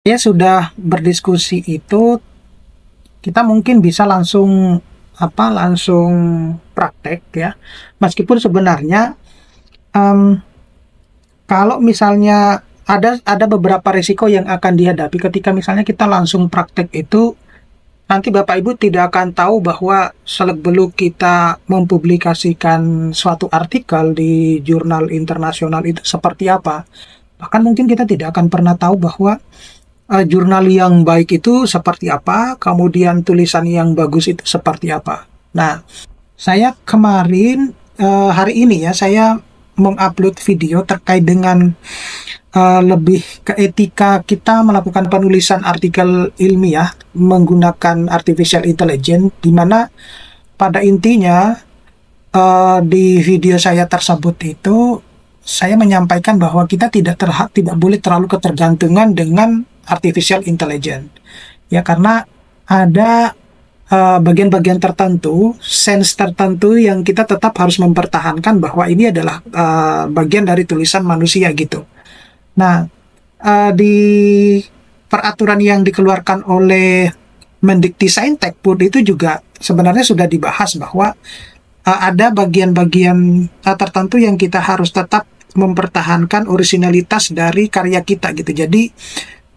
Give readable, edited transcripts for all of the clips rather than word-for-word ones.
Ya sudah berdiskusi itu, kita mungkin bisa langsung praktek ya. Meskipun sebenarnya em, kalau misalnya ada beberapa risiko yang akan dihadapi ketika misalnya kita langsung praktek itu, nanti Bapak Ibu tidak akan tahu bahwa selebelum kita mempublikasikan suatu artikel di jurnal internasional itu seperti apa. Bahkan mungkin kita tidak akan pernah tahu bahwa jurnal yang baik itu seperti apa, kemudian tulisan yang bagus itu seperti apa. Nah, saya kemarin hari ini ya, saya mengupload video terkait dengan lebih ke etika kita melakukan penulisan artikel ilmiah menggunakan artificial intelligence, di mana pada intinya di video saya tersebut itu saya menyampaikan bahwa kita tidak boleh terlalu ketergantungan dengan artificial intelligence. Ya, karena ada bagian-bagian tertentu, sense tertentu yang kita tetap harus mempertahankan bahwa ini adalah bagian dari tulisan manusia gitu. Nah, di peraturan yang dikeluarkan oleh Mendikti pun itu juga sebenarnya sudah dibahas bahwa ada bagian-bagian tertentu yang kita harus tetap mempertahankan orisinalitas dari karya kita gitu. Jadi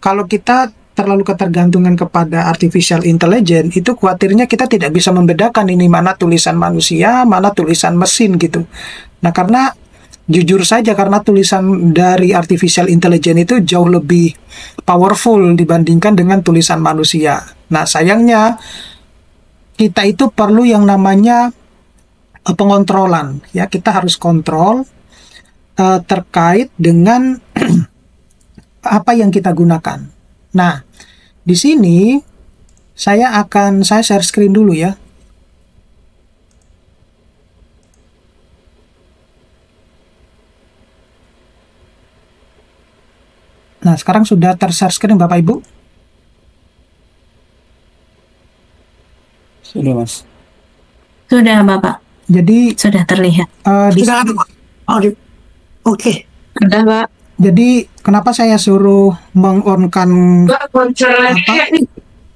kalau kita terlalu ketergantungan kepada artificial intelligence, itu khawatirnya kita tidak bisa membedakan ini mana tulisan manusia, mana tulisan mesin gitu. Nah, karena jujur saja karena tulisan dari artificial intelligence itu jauh lebih powerful dibandingkan dengan tulisan manusia. Nah, sayangnya kita itu perlu yang namanya pengontrolan ya, kita harus kontrol terkait dengan apa yang kita gunakan. Nah, di sini saya share screen dulu ya. Nah, sekarang sudah ter-share screen Bapak Ibu? Sudah, Mas. Sudah, Bapak. Jadi Sudah terlihat. Sudah, Pak. Oke. Sudah, Pak. Jadi kenapa saya suruh mengonkan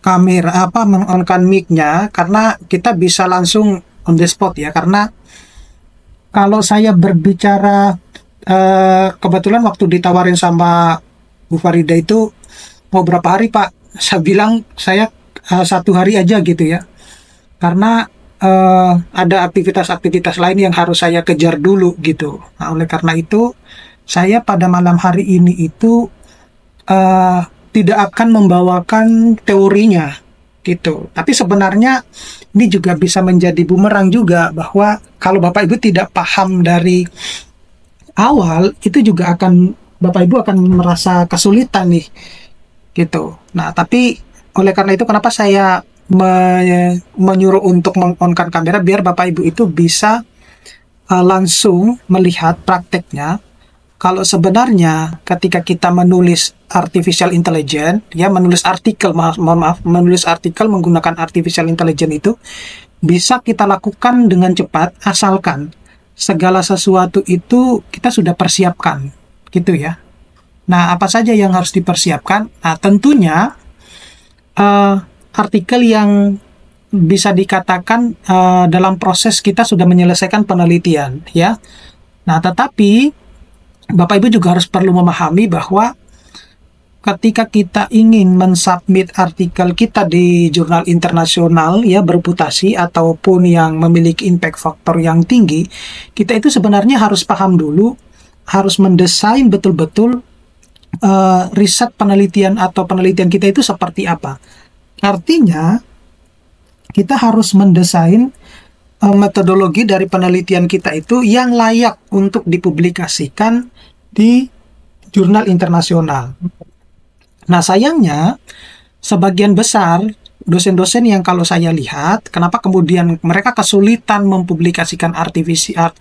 kamera, mengonkan mic-nya, karena kita bisa langsung on the spot ya. Karena kalau saya berbicara, kebetulan waktu ditawarin sama Bu Farida itu mau berapa hari Pak? Saya bilang saya 1 hari aja gitu ya. Karena ada aktivitas-aktivitas lain yang harus saya kejar dulu gitu. Nah, oleh karena itu saya pada malam hari ini itu uh, tidak akan membawakan teorinya gitu. Tapi sebenarnya ini juga bisa menjadi bumerang juga, bahwa kalau Bapak Ibu tidak paham dari awal, itu juga Bapak Ibu akan merasa kesulitan nih gitu. Nah, tapi oleh karena itu kenapa saya menyuruh untuk meng-on-kan kamera, biar Bapak Ibu itu bisa langsung melihat prakteknya. Kalau sebenarnya ketika kita menulis artificial intelligence, ya menulis artikel, menulis artikel menggunakan artificial intelligence itu bisa kita lakukan dengan cepat, asalkan segala sesuatu itu kita sudah persiapkan, gitu ya. Nah, apa saja yang harus dipersiapkan? Nah, tentunya artikel yang bisa dikatakan dalam proses kita sudah menyelesaikan penelitian, ya. Nah, tetapi Bapak Ibu juga harus perlu memahami bahwa ketika kita ingin mensubmit artikel kita di jurnal internasional ya bereputasi ataupun yang memiliki impact factor yang tinggi, kita itu sebenarnya harus paham dulu, harus mendesain betul-betul riset penelitian atau penelitian kita itu seperti apa. Artinya kita harus mendesain metodologi dari penelitian kita itu yang layak untuk dipublikasikan di jurnal internasional. Nah, sayangnya sebagian besar dosen-dosen yang kalau saya lihat, kenapa kemudian mereka kesulitan mempublikasikan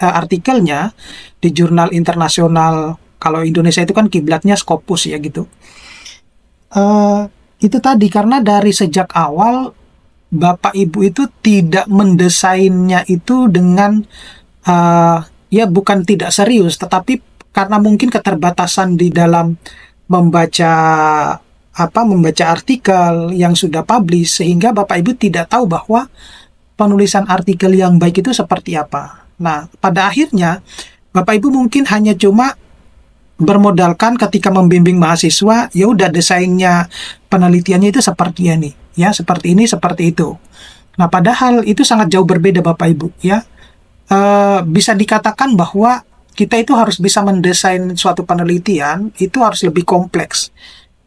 artikelnya di jurnal internasional. Kalau Indonesia itu kan kiblatnya Scopus ya gitu. Itu tadi, karena dari sejak awal Bapak Ibu itu tidak mendesainnya itu dengan ya bukan tidak serius, tetapi karena mungkin keterbatasan di dalam membaca membaca artikel yang sudah publish, sehingga Bapak Ibu tidak tahu bahwa penulisan artikel yang baik itu seperti apa. Nah, pada akhirnya Bapak Ibu mungkin hanya cuma bermodalkan ketika membimbing mahasiswa, ya udah desainnya penelitiannya itu seperti ini, ya seperti ini, seperti itu. Nah, padahal itu sangat jauh berbeda Bapak Ibu, ya. Bisa dikatakan bahwa kita itu harus bisa mendesain suatu penelitian, itu harus lebih kompleks.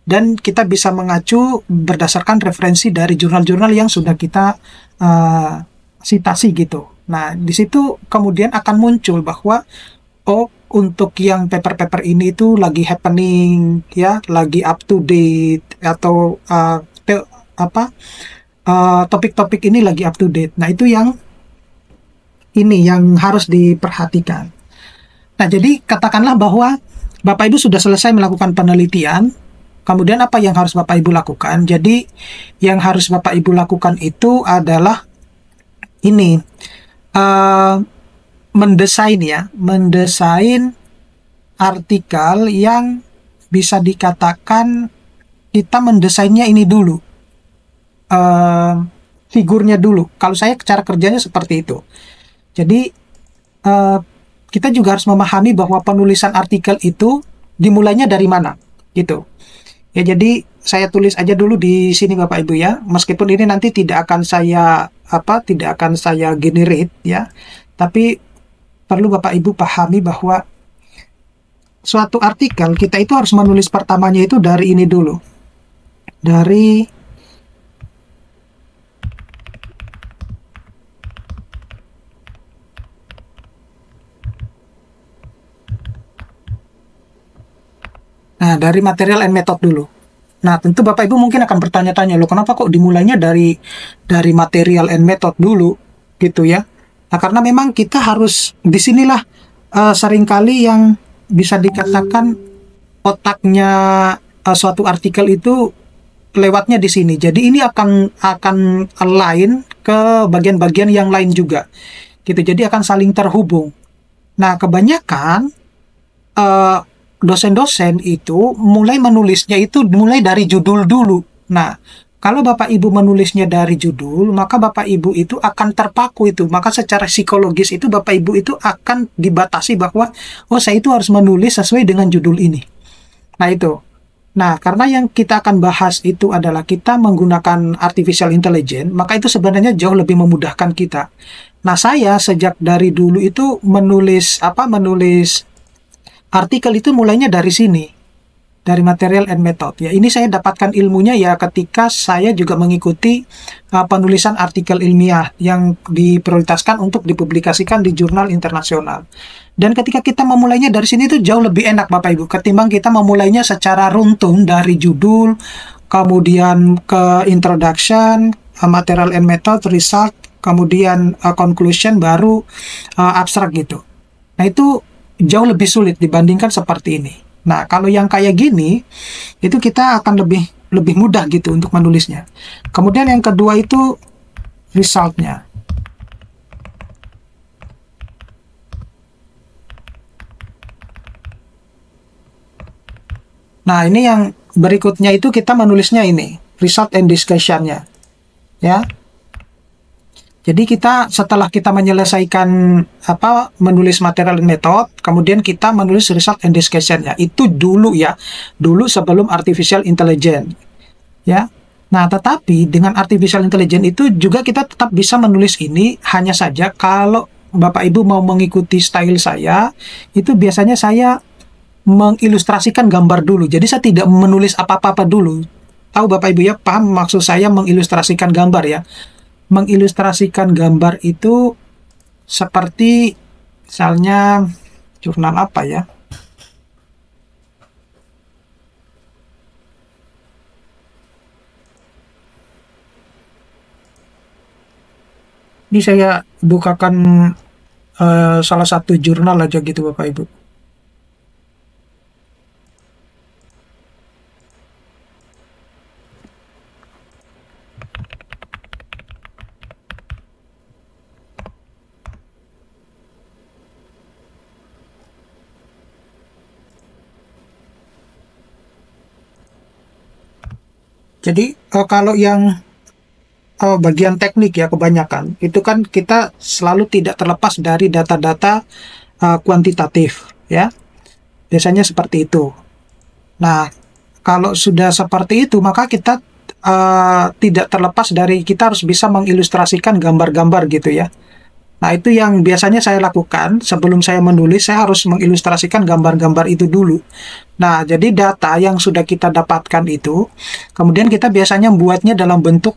Dan kita bisa mengacu berdasarkan referensi dari jurnal-jurnal yang sudah kita sitasi gitu. Nah, di situ kemudian akan muncul bahwa untuk yang paper-paper ini itu lagi happening, ya, lagi up to date, atau topik-topik ini lagi up to date. Nah, itu yang harus diperhatikan. Nah, jadi katakanlah bahwa Bapak Ibu sudah selesai melakukan penelitian, kemudian apa yang harus Bapak Ibu lakukan? Jadi, yang harus Bapak Ibu lakukan itu adalah ini, mendesain artikel yang bisa dikatakan kita mendesainnya ini dulu, figurnya dulu. Kalau saya cara kerjanya seperti itu. Jadi kita juga harus memahami bahwa penulisan artikel itu dimulainya dari mana, gitu. Ya, jadi saya tulis aja dulu di sini Bapak Ibu ya. Meskipun ini nanti tidak akan saya generate ya. Tapi perlu Bapak Ibu pahami bahwa suatu artikel kita itu harus menulis pertamanya itu dari ini dulu. Dari material and method dulu. Nah, tentu Bapak Ibu mungkin akan bertanya-tanya, loh kenapa kok dimulainya dari material and method dulu, gitu ya. Nah, karena memang kita harus, disinilah seringkali yang bisa dikatakan otaknya suatu artikel itu lewatnya di sini. Jadi ini akan align ke bagian-bagian yang lain juga, gitu. Jadi akan saling terhubung. Nah, kebanyakan dosen-dosen itu mulai menulisnya itu mulai dari judul dulu. Nah, kalau Bapak Ibu menulisnya dari judul, maka Bapak Ibu itu akan terpaku itu. Maka secara psikologis itu Bapak Ibu itu akan dibatasi bahwa, saya itu harus menulis sesuai dengan judul ini. Nah, itu. Nah, karena yang kita akan bahas itu adalah kita menggunakan artificial intelligence, maka itu sebenarnya jauh lebih memudahkan kita. Nah, saya sejak dari dulu itu menulis artikel itu mulainya dari sini, dari material and method. Ya, ini saya dapatkan ilmunya ya ketika saya juga mengikuti penulisan artikel ilmiah yang diprioritaskan untuk dipublikasikan di jurnal internasional. Dan ketika kita memulainya dari sini itu jauh lebih enak Bapak Ibu, ketimbang kita memulainya secara runtun dari judul, kemudian ke introduction, material and method, result, kemudian conclusion, baru abstrak gitu. Nah, itu jauh lebih sulit dibandingkan seperti ini. Nah, kalau yang kayak gini, itu kita akan lebih mudah gitu untuk menulisnya. Kemudian yang kedua itu resultnya. Nah, ini yang berikutnya itu kita menulisnya ini, result and discussion-nya. Ya. Jadi setelah kita menyelesaikan menulis material method, kemudian kita menulis result and discussion-nya. Itu dulu ya, dulu sebelum artificial intelligence. Ya. Nah, tetapi dengan artificial intelligence itu juga kita tetap bisa menulis ini, hanya saja kalau Bapak Ibu mau mengikuti style saya, itu biasanya saya mengilustrasikan gambar dulu. Jadi saya tidak menulis apa-apa dulu. Tahu Bapak Ibu ya, paham maksud saya mengilustrasikan gambar ya. Mengilustrasikan gambar itu seperti misalnya jurnal apa ya? Ini saya bukakan salah satu jurnal aja gitu Bapak Ibu. Jadi kalau yang bagian teknik ya kebanyakan itu kan kita selalu tidak terlepas dari data-data kuantitatif ya. Biasanya seperti itu. Nah, kalau sudah seperti itu maka kita tidak terlepas dari kita harus bisa mengilustrasikan gambar-gambar gitu ya. Nah, itu yang biasanya saya lakukan sebelum saya menulis, saya harus mengilustrasikan gambar-gambar itu dulu. Nah, jadi data yang sudah kita dapatkan itu, kemudian kita biasanya membuatnya dalam bentuk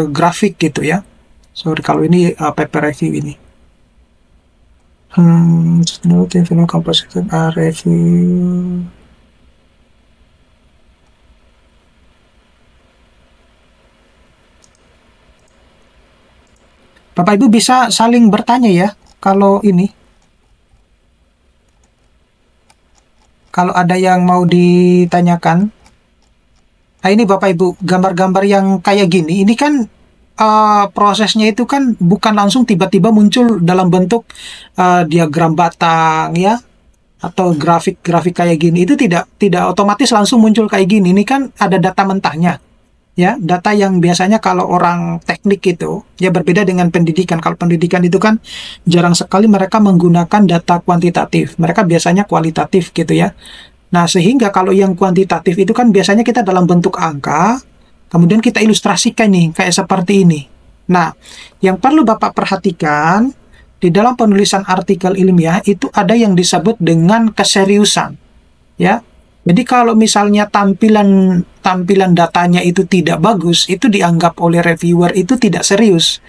grafik gitu ya. Sorry kalau ini paper review ini. Film composition review. Bapak Ibu bisa saling bertanya ya kalau ini. Kalau ada yang mau ditanyakan. Nah, ini Bapak Ibu, gambar-gambar yang kayak gini, ini kan prosesnya itu kan bukan langsung tiba-tiba muncul dalam bentuk diagram batang ya atau grafik-grafik kayak gini. Itu tidak otomatis langsung muncul kayak gini. Ini kan ada data mentahnya. Ya, data yang biasanya kalau orang teknik itu ya berbeda dengan pendidikan. Kalau pendidikan itu kan jarang sekali mereka menggunakan data kuantitatif. Mereka biasanya kualitatif gitu ya. Nah, sehingga kalau yang kuantitatif itu kan biasanya kita dalam bentuk angka, kemudian kita ilustrasikan nih kayak seperti ini. Nah, yang perlu Bapak perhatikan di dalam penulisan artikel ilmiah itu ada yang disebut dengan keseriusan. Ya. Jadi kalau misalnya tampilan datanya itu tidak bagus, itu dianggap oleh reviewer itu tidak serius,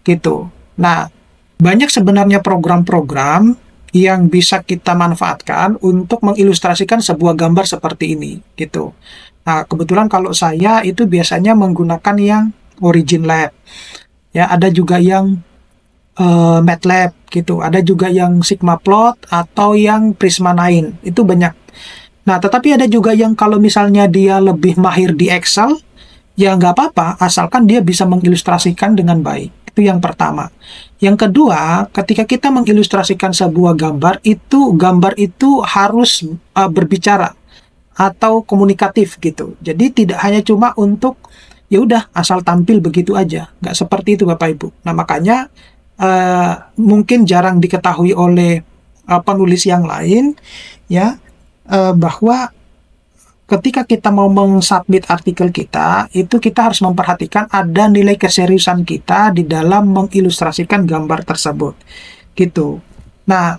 gitu. Nah, banyak sebenarnya program-program yang bisa kita manfaatkan untuk mengilustrasikan sebuah gambar seperti ini, gitu. Nah, kebetulan kalau saya itu biasanya menggunakan yang Origin Lab, ya ada juga yang MATLAB, gitu. Ada juga yang Sigmaplot atau yang Prisma9, itu banyak. Nah, tetapi ada juga yang kalau misalnya dia lebih mahir di Excel, ya nggak apa-apa, asalkan dia bisa mengilustrasikan dengan baik. Itu yang pertama. Yang kedua, ketika kita mengilustrasikan sebuah gambar itu harus berbicara atau komunikatif gitu. Jadi tidak hanya cuma untuk ya udah asal tampil begitu aja, nggak seperti itu Bapak Ibu. Nah, makanya mungkin jarang diketahui oleh penulis yang lain, ya. Bahwa ketika kita mau mensubmit artikel kita, itu kita harus memperhatikan ada nilai keseriusan kita di dalam mengilustrasikan gambar tersebut. Gitu. Nah,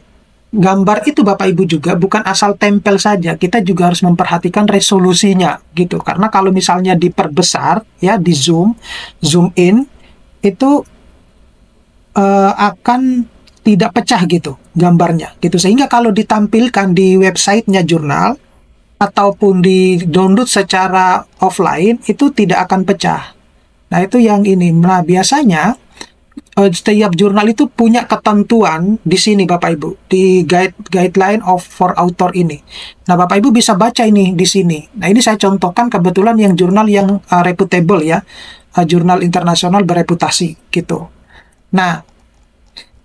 gambar itu Bapak Ibu juga bukan asal tempel saja, kita juga harus memperhatikan resolusinya gitu. Karena kalau misalnya diperbesar ya, di zoom in itu akan tidak pecah gitu gambarnya gitu, sehingga kalau ditampilkan di websitenya jurnal ataupun di download secara offline itu tidak akan pecah. Nah, itu yang ini. Nah, biasanya setiap jurnal itu punya ketentuan di sini Bapak Ibu, di guideline for author ini. Nah, Bapak Ibu bisa baca ini di sini. Nah, ini saya contohkan kebetulan yang jurnal yang reputable ya, jurnal internasional bereputasi gitu. Nah,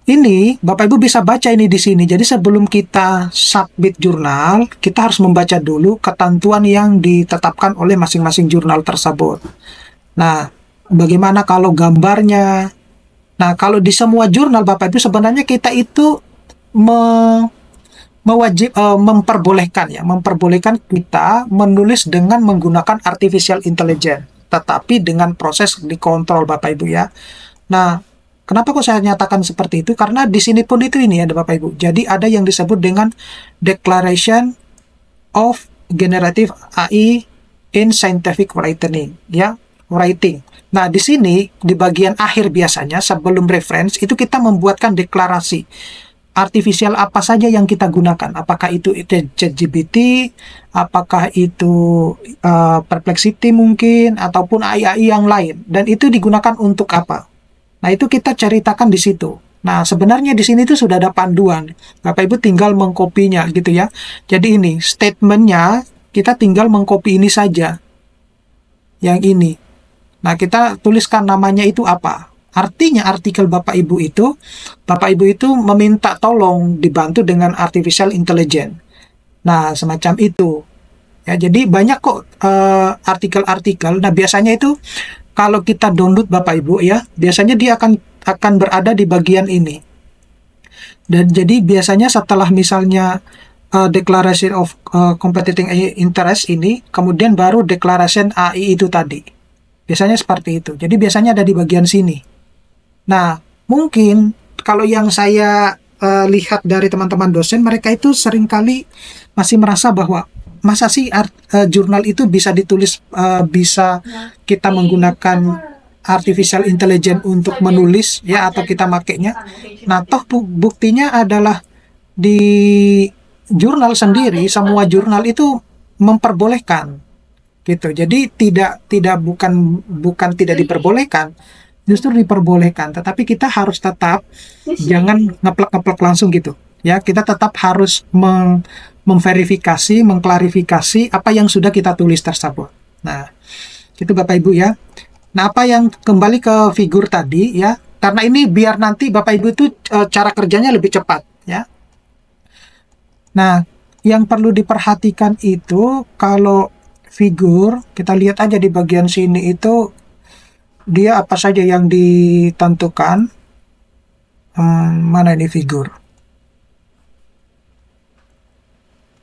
ini Bapak Ibu bisa baca ini di sini. Jadi sebelum kita submit jurnal, kita harus membaca dulu ketentuan yang ditetapkan oleh masing-masing jurnal tersebut. Nah, bagaimana kalau gambarnya? Nah, kalau di semua jurnal Bapak Ibu sebenarnya kita itu memperbolehkan kita menulis dengan menggunakan artificial intelligence, tetapi dengan proses dikontrol Bapak Ibu ya. Nah, kenapa kok saya nyatakan seperti itu? Karena di sini pun itu ini ada Bapak Ibu. Jadi ada yang disebut dengan Declaration of Generative AI in Scientific Writing, ya, writing. Nah, di sini di bagian akhir biasanya sebelum reference itu kita membuatkan deklarasi artificial apa saja yang kita gunakan. Apakah itu ChatGPT, apakah itu Perplexity mungkin, ataupun AI yang lain. Dan itu digunakan untuk apa? Nah, itu kita ceritakan di situ. Nah, sebenarnya di sini tuh sudah ada panduan. Bapak Ibu tinggal mengkopinya gitu ya. Jadi ini statementnya kita tinggal mengcopy ini saja. Yang ini. Nah, kita tuliskan namanya itu apa. Artinya artikel Bapak Ibu itu meminta tolong dibantu dengan artificial intelligence. Nah, semacam itu. Ya, jadi banyak kok artikel-artikel. Nah, biasanya itu kalau kita download Bapak Ibu ya, biasanya dia akan berada di bagian ini. Dan jadi biasanya setelah misalnya Declaration of Competing Interest ini, kemudian baru Declaration AI itu tadi. Biasanya seperti itu. Jadi biasanya ada di bagian sini. Nah, mungkin kalau yang saya lihat dari teman-teman dosen, mereka itu seringkali masih merasa bahwa masa sih jurnal itu bisa ditulis, bisa kita menggunakan artificial intelligence untuk menulis ya, atau kita makainya. Nah, toh buktinya adalah di jurnal sendiri, semua jurnal itu memperbolehkan gitu. Jadi bukan tidak diperbolehkan, justru diperbolehkan. Tetapi kita harus tetap jangan ngeplek-ngeplek langsung gitu. Ya, kita tetap harus memverifikasi, mengklarifikasi apa yang sudah kita tulis tersebut. Nah, itu Bapak Ibu ya. Nah, apa yang kembali ke figur tadi ya, karena ini biar nanti Bapak Ibu itu cara kerjanya lebih cepat ya. Nah, yang perlu diperhatikan itu kalau figur, kita lihat aja di bagian sini itu dia apa saja yang ditentukan. Mana ini figur?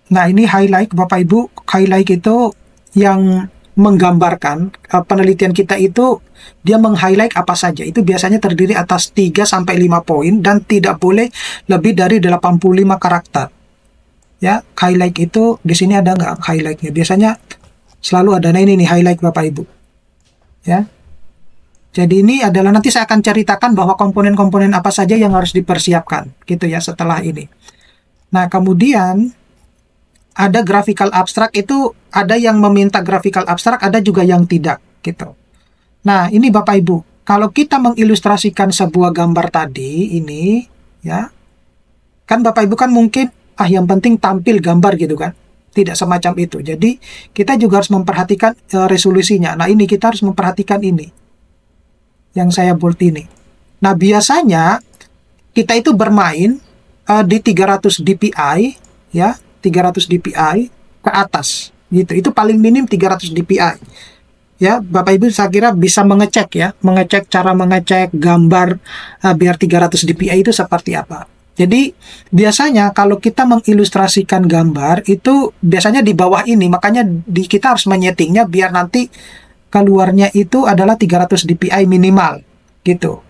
Nah, ini highlight Bapak Ibu. Highlight itu yang menggambarkan penelitian kita itu, dia meng-highlight apa saja. Itu biasanya terdiri atas 3-5 poin dan tidak boleh lebih dari 85 karakter. Ya, highlight itu di sini ada nggak highlightnya? Biasanya selalu ada. Nah, ini nih highlight Bapak Ibu. Ya. Jadi ini adalah nanti saya akan ceritakan bahwa komponen-komponen apa saja yang harus dipersiapkan gitu ya setelah ini. Nah, kemudian ada graphical abstract, itu ada yang meminta graphical abstract, ada juga yang tidak gitu. Nah, ini Bapak Ibu, kalau kita mengilustrasikan sebuah gambar tadi ini ya, kan Bapak Ibu kan mungkin yang penting tampil gambar gitu kan. Tidak semacam itu. Jadi kita juga harus memperhatikan resolusinya. Nah, ini kita harus memperhatikan ini yang saya bold ini. Nah, biasanya kita itu bermain di 300 dpi ya, 300 dpi ke atas gitu. Itu paling minim 300 dpi. Ya, Bapak Ibu saya kira bisa mengecek ya, cara mengecek gambar biar 300 dpi itu seperti apa. Jadi biasanya kalau kita mengilustrasikan gambar itu biasanya di bawah ini, makanya kita harus menyetingnya biar nanti keluarnya itu adalah 300 dpi minimal gitu.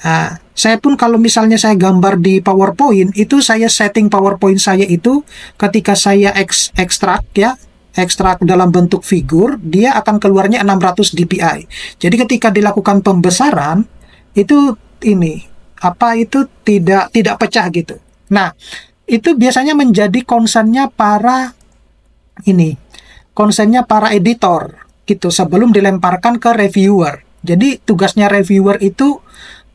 Nah, saya pun kalau misalnya saya gambar di PowerPoint, itu saya setting PowerPoint saya itu ketika saya ekstrak ya, ekstrak dalam bentuk figur, dia akan keluarnya 600 dpi. Jadi ketika dilakukan pembesaran, itu ini itu tidak pecah gitu. Nah, itu biasanya menjadi concernnya para editor gitu sebelum dilemparkan ke reviewer. Jadi tugasnya reviewer itu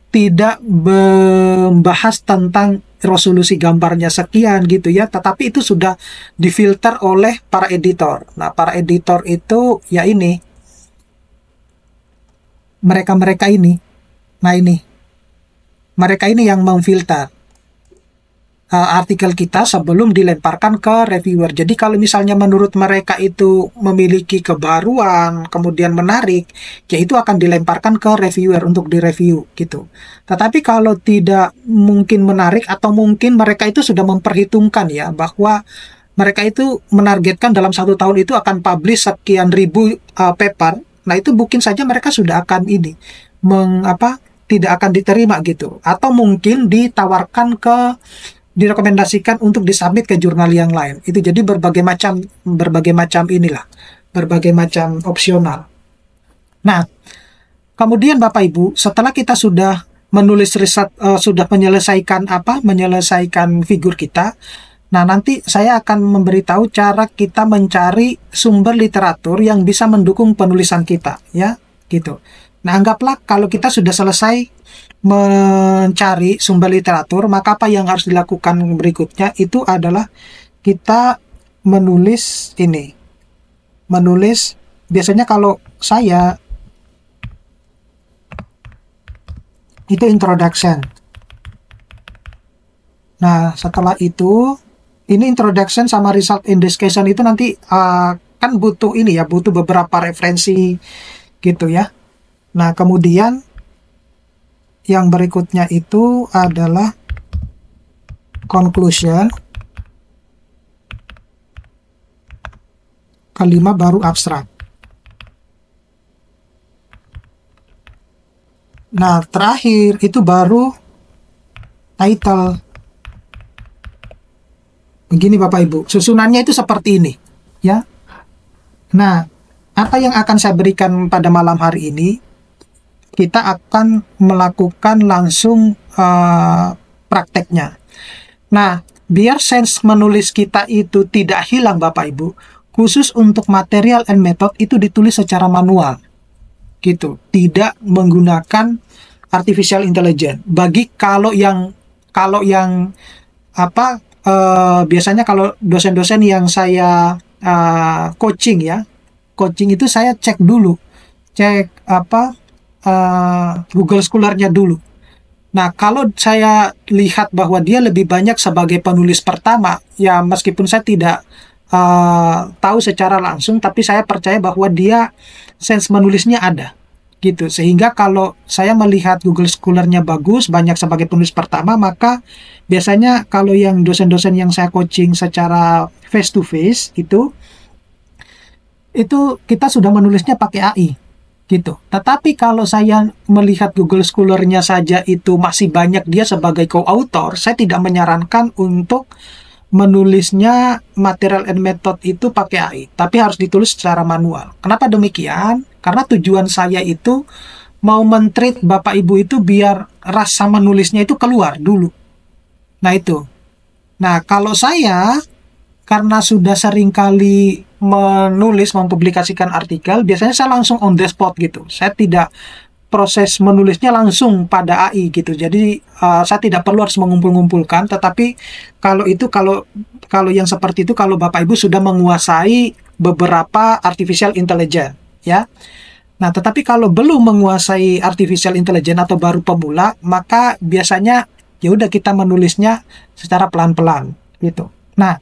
tidak membahas tentang resolusi gambarnya sekian gitu ya, tetapi itu sudah difilter oleh para editor. Nah, para editor itu ya ini, mereka ini. Nah, mereka ini yang memfilter artikel kita sebelum dilemparkan ke reviewer. Jadi kalau misalnya menurut mereka itu memiliki kebaruan, kemudian menarik, ya itu akan dilemparkan ke reviewer untuk direview gitu. Tetapi kalau tidak mungkin menarik, atau mungkin mereka itu sudah memperhitungkan ya, bahwa mereka itu menargetkan dalam 1 tahun itu akan publish sekian ribu paper, nah itu mungkin saja mereka sudah akan tidak akan diterima gitu, atau mungkin direkomendasikan untuk disubmit ke jurnal yang lain. Itu jadi berbagai macam opsional. Nah, kemudian Bapak Ibu, setelah kita sudah menulis riset, sudah menyelesaikan figur kita, nah nanti saya akan memberitahu cara kita mencari sumber literatur yang bisa mendukung penulisan kita ya, gitu. Nah, anggaplah kalau kita sudah selesai mencari sumber literatur, maka apa yang harus dilakukan berikutnya itu adalah kita menulis biasanya kalau saya itu introduction. Nah, setelah itu ini introduction sama result in discussion itu nanti kan butuh ini ya, butuh beberapa referensi gitu ya. Nah, kemudian yang berikutnya itu adalah conclusion. Kelima baru abstrak. Nah, terakhir itu baru title. Begini Bapak Ibu, susunannya itu seperti ini, ya. Nah, apa yang akan saya berikan pada malam hari ini, kita akan melakukan langsung prakteknya. Nah, biar sense menulis kita itu tidak hilang Bapak Ibu, khusus untuk material and method itu ditulis secara manual, gitu, tidak menggunakan artificial intelligence. Bagi kalau yang apa biasanya kalau dosen-dosen yang saya coaching ya, coaching itu saya cek dulu, Google Scholar-nya dulu. Nah, kalau saya lihat bahwa dia lebih banyak sebagai penulis pertama, ya meskipun saya tidak tahu secara langsung, tapi saya percaya bahwa dia sense menulisnya ada, gitu. Sehingga kalau saya melihat Google Scholar-nya bagus, banyak sebagai penulis pertama, maka biasanya kalau yang dosen-dosen yang saya coaching secara face to face itu kita sudah menulisnya pakai AI, gitu. Tetapi kalau saya melihat Google Scholar-nya saja itu masih banyak dia sebagai co-author, saya tidak menyarankan untuk menulisnya material and method itu pakai AI, tapi harus ditulis secara manual. Kenapa demikian? Karena tujuan saya itu mau men-treat Bapak Ibu itu biar rasa menulisnya itu keluar dulu. Nah itu. Nah kalau saya, karena sudah sering kali menulis, mempublikasikan artikel, biasanya saya langsung on the spot gitu. Saya tidak proses menulisnya langsung pada AI gitu. Jadi saya tidak perlu harus mengumpul-ngumpulkan. Tetapi kalau yang seperti itu, kalau Bapak Ibu sudah menguasai beberapa artificial intelligence, ya. Nah, tetapi kalau belum menguasai artificial intelligence atau baru pemula, maka biasanya ya udah kita menulisnya secara pelan-pelan gitu. Nah,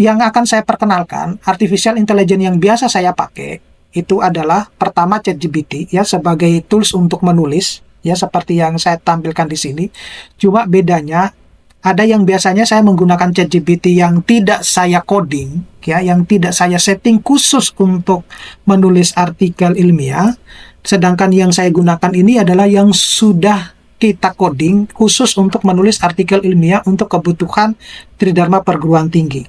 yang akan saya perkenalkan, artificial intelligence yang biasa saya pakai itu adalah pertama ChatGPT ya, sebagai tools untuk menulis ya, seperti yang saya tampilkan di sini. Cuma bedanya ada yang biasanya saya menggunakan ChatGPT yang tidak saya coding ya, yang tidak saya setting khusus untuk menulis artikel ilmiah, sedangkan yang saya gunakan ini adalah yang sudah kita coding khusus untuk menulis artikel ilmiah untuk kebutuhan Tridharma perguruan tinggi.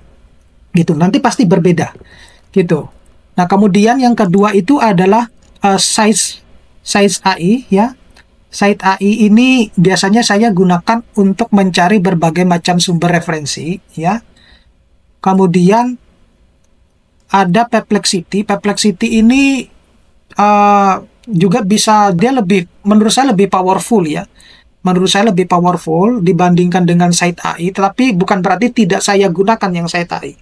Gitu. Nanti pasti berbeda. Gitu. Nah, kemudian yang kedua itu adalah size AI ya. Size AI ini biasanya saya gunakan untuk mencari berbagai macam sumber referensi ya. Kemudian ada Perplexity. Perplexity ini juga bisa, dia lebih, menurut saya lebih powerful ya. Menurut saya lebih powerful dibandingkan dengan Sight AI, tetapi bukan berarti tidak saya gunakan yang Sight AI.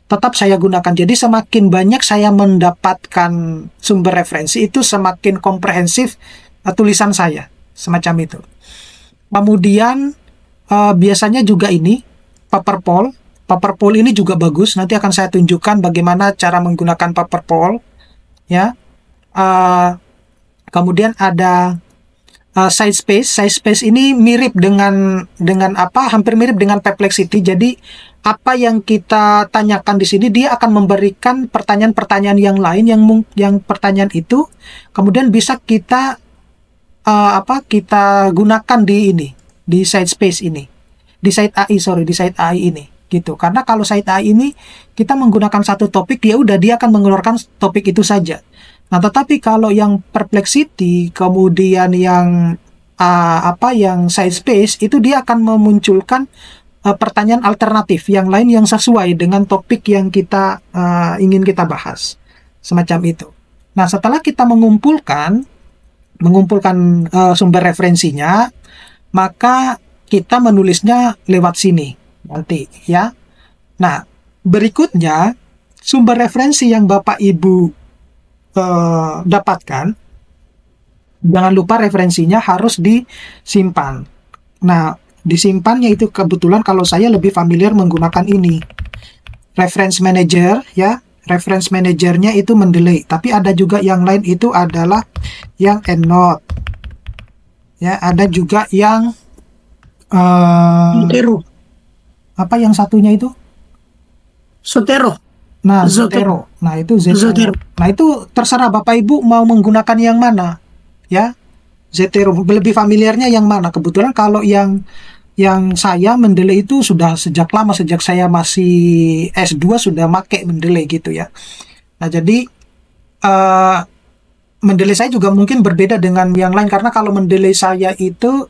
Tetap saya gunakan. Jadi semakin banyak saya mendapatkan sumber referensi, itu semakin komprehensif tulisan saya. Semacam itu. Kemudian biasanya juga ini Paperpol. Paperpol ini juga bagus. Nanti akan saya tunjukkan bagaimana cara menggunakan Paperpol. Ya. Kemudian ada SciSpace. SciSpace ini mirip dengan apa? Hampir mirip dengan Perplexity. Jadi apa yang kita tanyakan di sini, dia akan memberikan pertanyaan-pertanyaan yang lain yang pertanyaan itu kemudian bisa kita kita gunakan di SciSpace ini, di Sight AI ini, gitu. Karena kalau Sight AI ini kita menggunakan satu topik, ya udah dia akan mengeluarkan topik itu saja. Nah, tetapi kalau yang Perplexity, kemudian yang yang SciSpace, itu dia akan memunculkan pertanyaan alternatif yang lain yang sesuai dengan topik yang kita ingin kita bahas, semacam itu. Nah, setelah kita mengumpulkan sumber referensinya, maka kita menulisnya lewat sini nanti ya. Nah, berikutnya sumber referensi yang Bapak Ibu dapatkan, jangan lupa referensinya harus disimpan. Nah, disimpannya itu kebetulan kalau saya lebih familiar menggunakan ini, Reference Manager ya. reference manajernya itu mendelay. Tapi ada juga yang lain itu adalah yang EndNote. Ya, ada juga yang Zotero. apa yang satunya itu? Zotero. Nah, Zotero. Zotero. Nah, itu Zotero. Zotero. Nah, itu terserah Bapak Ibu mau menggunakan yang mana. Ya, Zotero lebih familiarnya yang mana? Kebetulan kalau yang saya mendelay itu sudah sejak lama, sejak saya masih S2 sudah make mendelay gitu ya. Nah, jadi mendelay saya juga mungkin berbeda dengan yang lain, karena kalau mendelay saya itu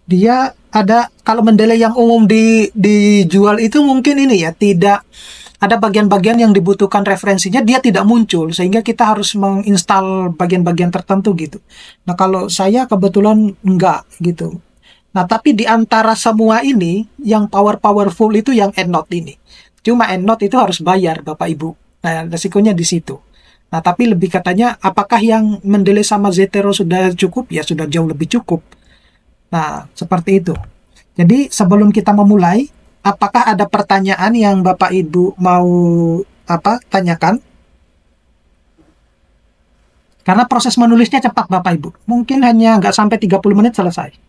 dia ada, kalau mendelay yang umum dijual itu mungkin ini ya, tidak ada bagian-bagian yang dibutuhkan referensinya, dia tidak muncul, sehingga kita harus menginstal bagian-bagian tertentu gitu. Nah, kalau saya kebetulan enggak gitu. Nah, tapi di antara semua ini, yang powerful itu yang EndNote ini. Cuma EndNote itu harus bayar, Bapak Ibu. Nah, resikonya di situ. Nah, tapi lebih katanya, apakah yang mendelay sama Zotero sudah cukup? Ya, sudah jauh lebih cukup. Nah, seperti itu. Jadi, sebelum kita memulai, apakah ada pertanyaan yang Bapak Ibu mau tanyakan? Karena proses menulisnya cepat, Bapak Ibu. Mungkin hanya nggak sampai 30 menit selesai.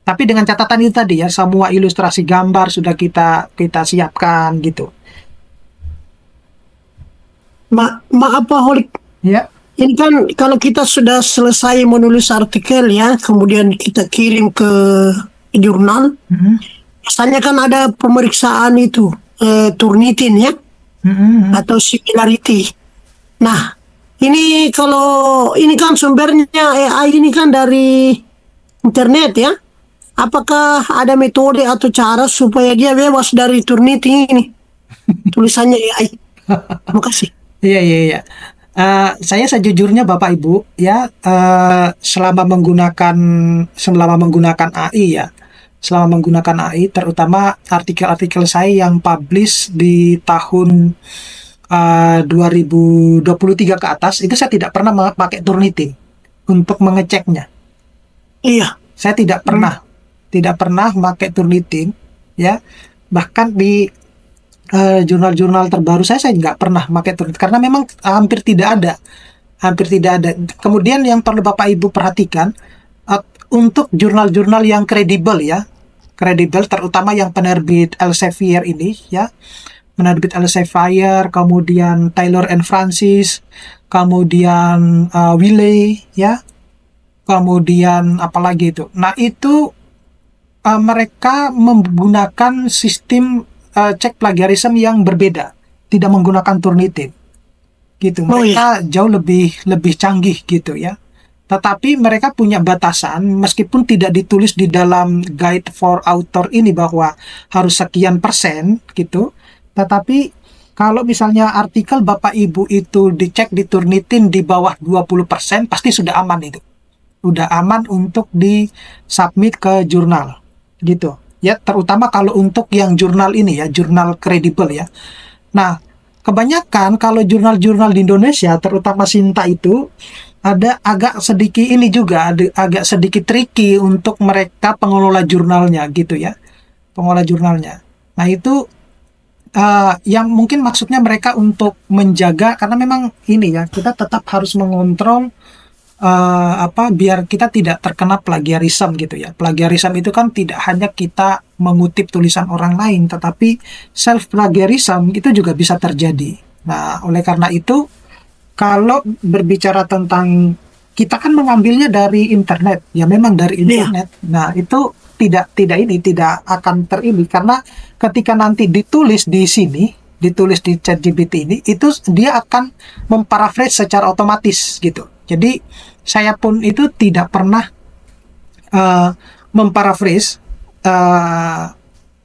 Tapi dengan catatan itu tadi ya, semua ilustrasi gambar sudah kita siapkan gitu. Maaf Pak Holik. Ya. Ini kan kalau kita sudah selesai menulis artikel ya, kemudian kita kirim ke jurnal, biasanya kan ada pemeriksaan itu, Turnitin ya, atau similarity. Nah, ini kalau ini kan sumbernya AI ini kan dari internet ya. Apakah ada metode atau cara supaya dia bebas dari Turnitin ini? Tulisannya AI. Terima kasih. Iya. Saya sejujurnya Bapak Ibu ya, selama menggunakan AI terutama artikel-artikel saya yang publish di tahun 2023 ke atas, itu saya tidak pernah pakai Turnitin untuk mengeceknya. Iya. Saya tidak pernah pakai Turnitin ya, bahkan di jurnal-jurnal terbaru saya nggak pernah pakai Turnitin karena memang hampir tidak ada. Kemudian yang perlu Bapak Ibu perhatikan, untuk jurnal-jurnal yang kredibel terutama yang penerbit Elsevier ini ya, penerbit Elsevier, kemudian Taylor and Francis, kemudian Wiley ya, kemudian apalagi itu. Nah, itu mereka menggunakan sistem cek plagiarisme yang berbeda, tidak menggunakan Turnitin gitu. Mereka jauh lebih canggih gitu ya. Tetapi mereka punya batasan, meskipun tidak ditulis di dalam guide for author ini bahwa harus sekian persen gitu. Tetapi kalau misalnya artikel Bapak Ibu itu dicek di Turnitin di bawah 20%, pasti sudah aman itu. Udah aman untuk di-submit ke jurnal gitu. Ya, terutama kalau untuk yang jurnal ini ya, jurnal kredibel ya. Nah, kebanyakan kalau jurnal-jurnal di Indonesia, terutama Sinta itu, ada agak sedikit ini juga, agak sedikit tricky untuk mereka pengelola jurnalnya gitu ya. Pengelola jurnalnya. Nah, itu yang mungkin maksudnya mereka untuk menjaga, karena memang ini ya, kita tetap harus mengontrol biar kita tidak terkena plagiarisme gitu ya. Plagiarisme itu kan tidak hanya kita mengutip tulisan orang lain, tetapi self plagiarisme itu juga bisa terjadi. Nah, oleh karena itu, kalau berbicara tentang, kita kan mengambilnya dari internet, ya memang dari internet. Nah, itu tidak akan terini, karena ketika nanti ditulis di sini, ditulis di ChatGPT ini, itu dia akan memparaphrase secara otomatis gitu. Jadi saya pun itu tidak pernah memparaphrase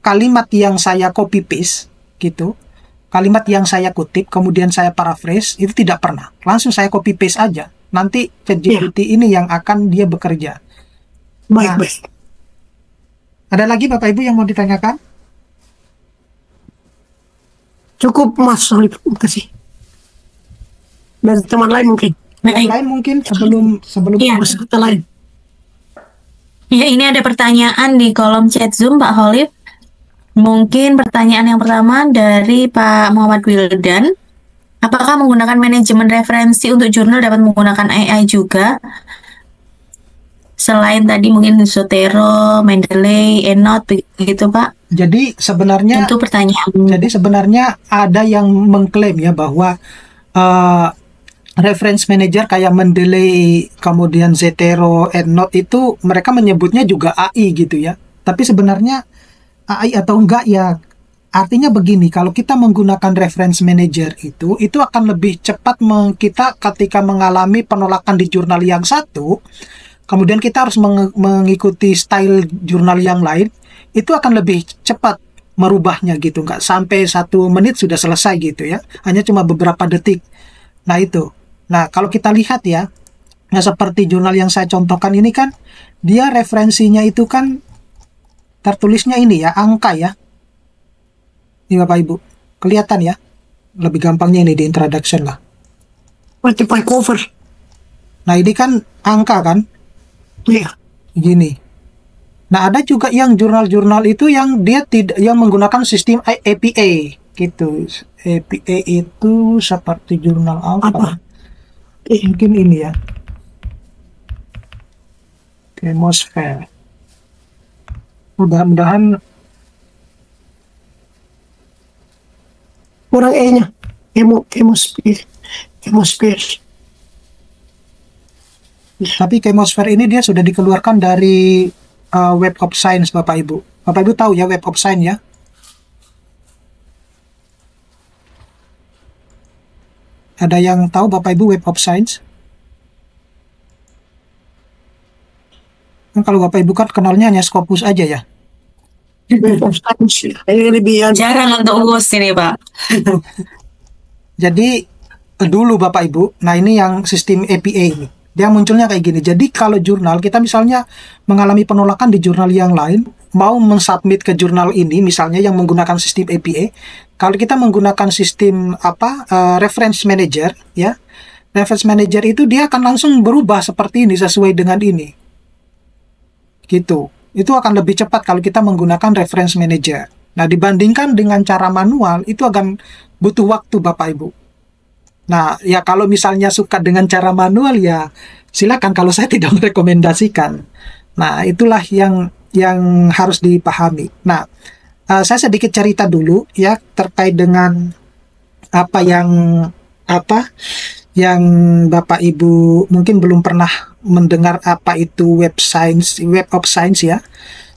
kalimat yang saya copy paste gitu, kalimat yang saya kutip kemudian saya paraphrase, itu tidak pernah. Langsung saya copy paste aja. Nanti ChatGPT ini yang akan dia bekerja. Baik. Ada lagi Bapak Ibu yang mau ditanyakan? Cukup Mas Solip, terima kasih. Dan teman lain mungkin. Yang lain mungkin sebelum Iya. Peserta lain. Ya, ini ada pertanyaan di kolom chat Zoom, Pak Holif. Mungkin pertanyaan yang pertama dari Pak Muhammad Wildan. Apakah menggunakan manajemen referensi untuk jurnal dapat menggunakan AI juga? Selain tadi mungkin Zotero, Mendeley, EndNote, begitu Pak? Jadi sebenarnya Tentu pertanyaan. ada yang mengklaim ya bahwa uh, reference manager kayak Mendeley, kemudian Zotero, EndNote itu mereka menyebutnya juga AI gitu ya. Tapi sebenarnya AI atau enggak ya, artinya begini, kalau kita menggunakan reference manager itu akan lebih cepat kita ketika mengalami penolakan di jurnal yang satu, kemudian kita harus mengikuti style jurnal yang lain, itu akan lebih cepat merubahnya gitu, nggak sampai 1 menit sudah selesai gitu ya, hanya cuma beberapa detik. Nah itu, nah kalau kita lihat ya, nah seperti jurnal yang saya contohkan ini kan, dia referensinya itu kan tertulisnya ini ya, angka ya, ini Bapak Ibu, kelihatan ya, lebih gampangnya ini di introduction lah. Multiple cover. Nah ini kan angka kan, Iya. gini. Nah, ada juga yang jurnal-jurnal itu yang dia tidak yang menggunakan sistem APA gitu. APA itu seperti jurnal Apa? apa? Mungkin ini ya. Chemosphere. Mudah-mudahan Kurang E-nya. Chemosphere. Chemosphere. tapi Chemosphere ini dia sudah dikeluarkan dari Web of Science Bapak Ibu. Bapak Ibu tahu ya Web of Science ya? Ada yang tahu Bapak Ibu Web of Science? Kan kalau Bapak Ibu kan kenalnya hanya Scopus aja ya. Ini lebih yang Jarang untuk UUS ini Pak. Jadi dulu Bapak Ibu, nah ini yang sistem APA ini. Dia munculnya kayak gini. Jadi kalau jurnal kita misalnya mengalami penolakan di jurnal yang lain, mau mensubmit ke jurnal ini misalnya yang menggunakan sistem APA, kalau kita menggunakan sistem reference manager ya. Reference manager itu dia akan langsung berubah seperti ini sesuai dengan ini. Gitu. Itu akan lebih cepat kalau kita menggunakan reference manager. Nah, dibandingkan dengan cara manual itu akan butuh waktu Bapak Ibu. Nah, ya kalau misalnya suka dengan cara manual ya silakan, kalau saya tidak merekomendasikan. Nah, itulah yang harus dipahami. Nah, saya sedikit cerita dulu ya terkait dengan apa yang Bapak Ibu mungkin belum pernah mendengar apa itu Web of Science ya.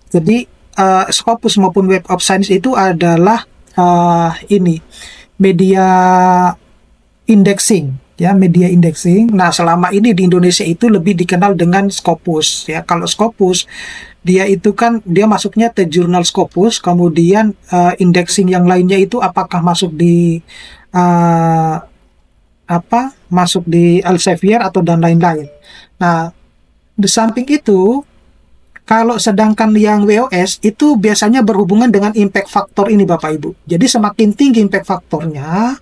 Jadi Scopus maupun Web of Science itu adalah ini media indexing ya, media indexing. Nah, selama ini di Indonesia itu lebih dikenal dengan Scopus ya. Kalau Scopus dia itu kan dia masuknya ke jurnal Scopus, kemudian indexing yang lainnya itu apakah masuk di masuk di Elsevier atau dan lain-lain. Nah, di samping itu kalau sedangkan yang WOS itu biasanya berhubungan dengan impact factor ini Bapak Ibu. Jadi semakin tinggi impact faktornya,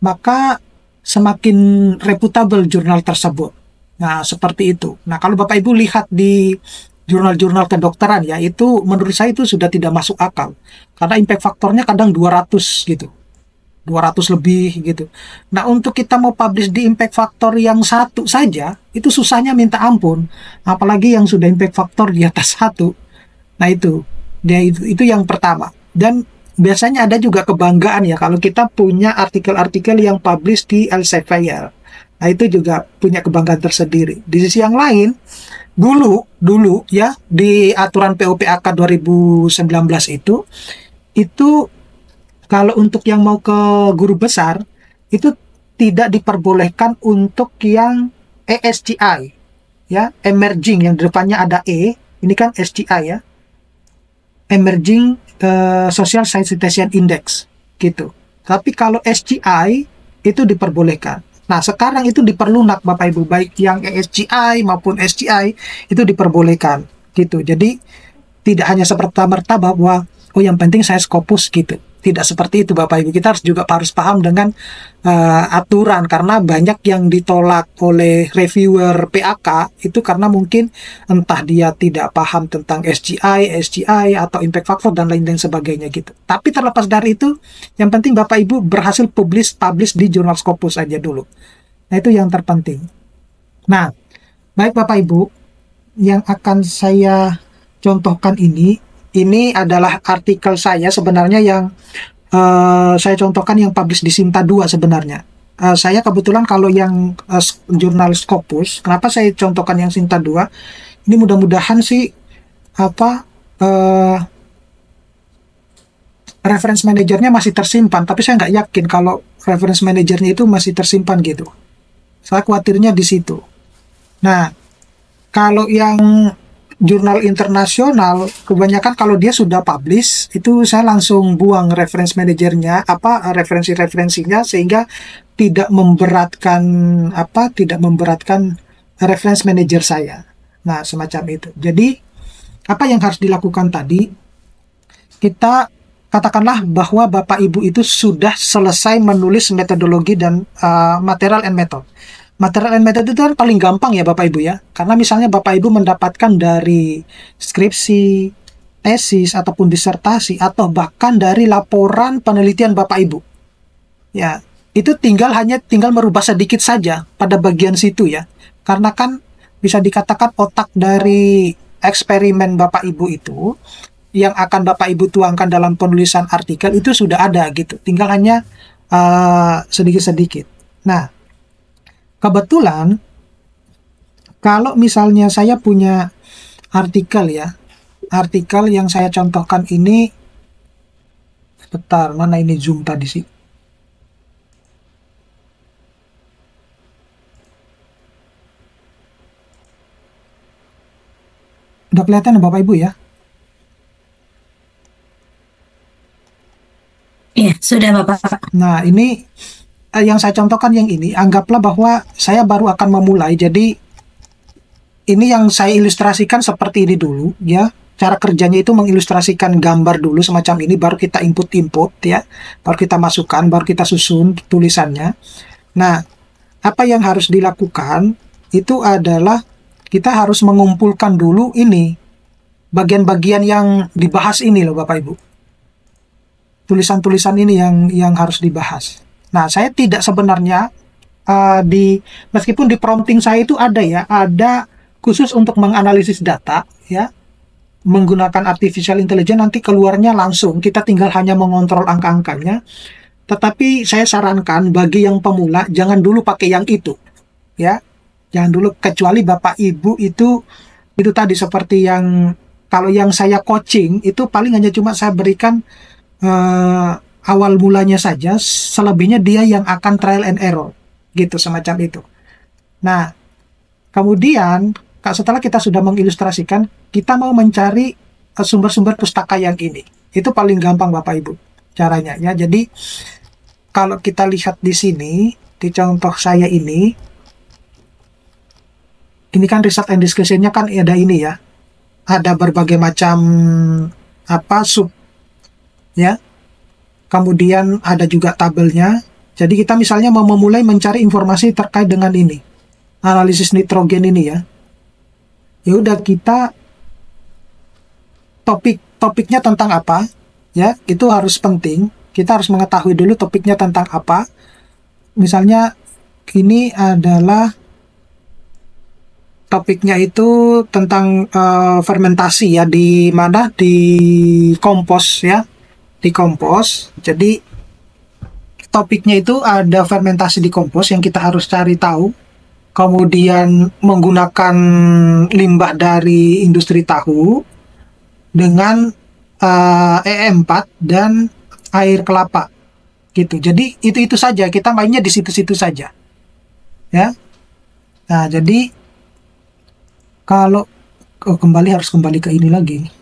maka semakin reputable jurnal tersebut. Nah, seperti itu. Nah, kalau Bapak Ibu lihat di jurnal-jurnal kedokteran ya, itu menurut saya itu sudah tidak masuk akal. Karena impact faktornya kadang 200 gitu. 200 lebih gitu. Nah, untuk kita mau publish di impact factor yang satu saja, itu susahnya minta ampun. Apalagi yang sudah impact factor di atas satu. Nah, itu yang pertama. Dan biasanya ada juga kebanggaan ya kalau kita punya artikel-artikel yang publish di Elsevier. Nah, itu juga punya kebanggaan tersendiri. Di sisi yang lain, dulu ya di aturan POPAK 2019 itu kalau untuk yang mau ke guru besar itu tidak diperbolehkan untuk yang ESGI ya, emerging yang di depannya ada E, ini kan SGI ya. Emerging Social Science Index gitu. Tapi kalau SGI itu diperbolehkan. Nah, sekarang itu diperlunak Bapak Ibu, baik yang ESGI maupun SGI itu diperbolehkan gitu. Jadi tidak hanya seperti merta bahwa oh yang penting saya Scopus gitu. tidak seperti itu Bapak Ibu. Kita harus paham dengan aturan, karena banyak yang ditolak oleh reviewer PAK itu karena mungkin entah dia tidak paham tentang SGI atau impact factor dan lain-lain sebagainya gitu. Tapi terlepas dari itu, yang penting Bapak Ibu berhasil publish di jurnal Scopus aja dulu. Nah, itu yang terpenting. Nah, baik Bapak Ibu, yang akan saya contohkan ini adalah artikel saya sebenarnya yang saya contohkan yang publish di Sinta 2 sebenarnya. Saya kebetulan kalau yang jurnal Scopus, kenapa saya contohkan yang Sinta 2? Ini mudah-mudahan sih reference manajernya masih tersimpan, tapi saya nggak yakin kalau reference manajernya itu masih tersimpan gitu. Saya khawatirnya di situ. Nah, kalau yang jurnal internasional, kebanyakan kalau dia sudah publish, itu saya langsung buang reference manajernya, referensi-referensinya, sehingga tidak memberatkan reference manager saya. Nah, semacam itu. Jadi, apa yang harus dilakukan tadi? Kita katakanlah bahwa Bapak Ibu itu sudah selesai menulis metodologi dan material and method. Material and method itu kan paling gampang ya Bapak Ibu ya. Karena misalnya Bapak Ibu mendapatkan dari skripsi, tesis, ataupun disertasi, atau bahkan dari laporan penelitian Bapak Ibu. Ya, itu tinggal merubah sedikit saja pada bagian situ ya. Karena kan bisa dikatakan otak dari eksperimen Bapak Ibu itu, yang akan Bapak Ibu tuangkan dalam penulisan artikel itu sudah ada gitu. Tinggal hanya sedikit-sedikit. Nah, kebetulan, kalau misalnya saya punya artikel yang saya contohkan ini, sebentar, mana ini Zoom tadi sih? Udah kelihatan ya Bapak Ibu ya? Iya, sudah Bapak. Nah, ini yang saya contohkan yang ini, anggaplah bahwa saya baru akan memulai, jadi ini yang saya ilustrasikan seperti ini dulu ya. Cara kerjanya itu mengilustrasikan gambar dulu semacam ini, baru kita input ya, baru kita masukkan, baru kita susun tulisannya. Nah, apa yang harus dilakukan itu adalah kita harus mengumpulkan dulu ini bagian-bagian yang dibahas ini loh Bapak Ibu. Tulisan-tulisan ini yang harus dibahas. Nah, saya tidak sebenarnya meskipun di prompting saya itu ada khusus untuk menganalisis data ya, menggunakan artificial intelligence, nanti keluarnya langsung, kita tinggal hanya mengontrol angka-angkanya. Tetapi saya sarankan bagi yang pemula jangan dulu pakai yang itu ya. Jangan dulu, kecuali Bapak Ibu itu tadi seperti yang kalau yang saya coaching itu paling hanya cuma saya berikan awal mulanya saja, selebihnya dia yang akan trial and error gitu, semacam itu. Nah, kemudian setelah kita sudah mengilustrasikan, kita mau mencari sumber-sumber pustaka yang ini. Itu paling gampang Bapak Ibu caranya ya. Jadi kalau kita lihat di sini di contoh saya ini kan research and discussion-nya kan ada ini ya. Ada berbagai macam sub ya. Kemudian ada juga tabelnya. Jadi kita misalnya mau memulai mencari informasi terkait dengan ini, analisis nitrogen ini ya. Ya udah, kita topiknya tentang apa ya, itu harus penting. Kita harus mengetahui dulu topiknya tentang apa. Misalnya ini adalah topiknya itu tentang fermentasi ya, di mana di kompos ya. Di kompos, jadi topiknya itu ada fermentasi di kompos yang kita harus cari tahu, kemudian menggunakan limbah dari industri tahu dengan E4 dan air kelapa gitu. Jadi itu saja, kita mainnya di situ-situ saja ya. Nah, jadi kalau harus kembali ke ini lagi.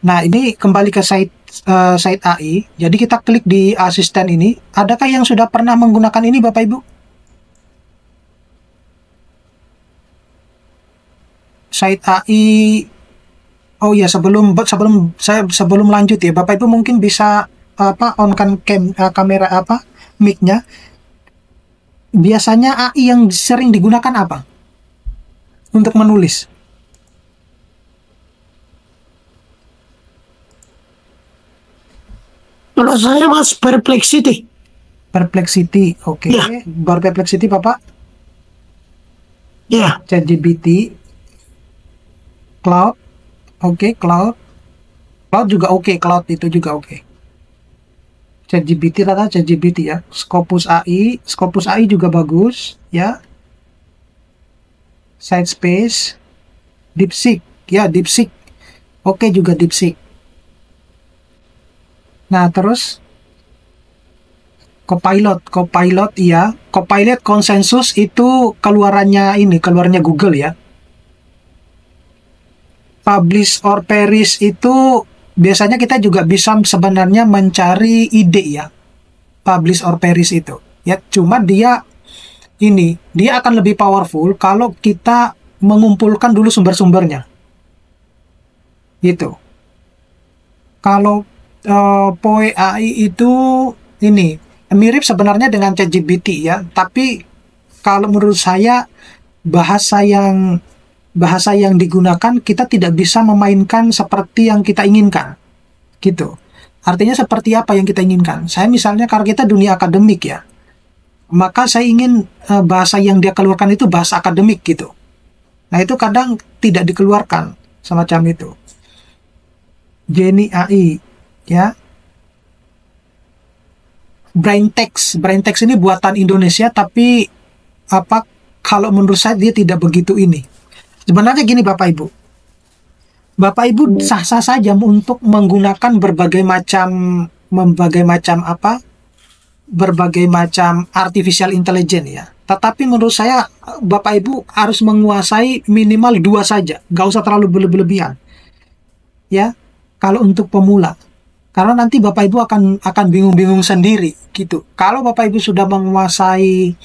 Nah, ini kembali ke site AI. Jadi kita klik di asisten ini. Adakah yang sudah pernah menggunakan ini Bapak Ibu? site AI. Oh ya, sebelum lanjut ya, Bapak Ibu mungkin bisa on kan kamera mic-nya. Biasanya AI yang sering digunakan apa untuk menulis? Kalau saya Mas Perplexity. Perplexity, oke. Ya. Baru Perplexity, Bapak. Ya, ChatGPT, Cloud, oke, Cloud juga oke, Cloud itu juga oke. ChatGPT rata ChatGPT ya. Scopus AI juga bagus ya. Sidespace, DeepSeek ya, DeepSeek oke juga DeepSeek. Nah terus Copilot ya, Copilot konsensus itu keluarannya Google ya. Publish or perish itu biasanya kita juga bisa sebenarnya mencari ide ya. Publish or perish itu ya, cuma dia akan lebih powerful kalau kita mengumpulkan dulu sumber-sumbernya gitu. Kalau Poe AI itu mirip sebenarnya dengan ChatGPT ya, tapi kalau menurut saya bahasa yang digunakan kita tidak bisa memainkan seperti yang kita inginkan gitu. Artinya seperti apa yang kita inginkan. Saya misalnya, karena kita dunia akademik ya, maka saya ingin bahasa yang dia keluarkan itu bahasa akademik gitu. Nah itu kadang tidak dikeluarkan semacam itu. Genie AI ya, Braintext ini buatan Indonesia, tapi kalau menurut saya dia tidak begitu sebenarnya gini Bapak Ibu sah-sah saja untuk menggunakan berbagai macam artificial intelligence ya, tetapi menurut saya Bapak Ibu harus menguasai minimal 2 saja, gak usah terlalu berlebihan ya kalau untuk pemula. Karena nanti Bapak Ibu akan bingung-bingung sendiri gitu. Kalau Bapak Ibu sudah menguasai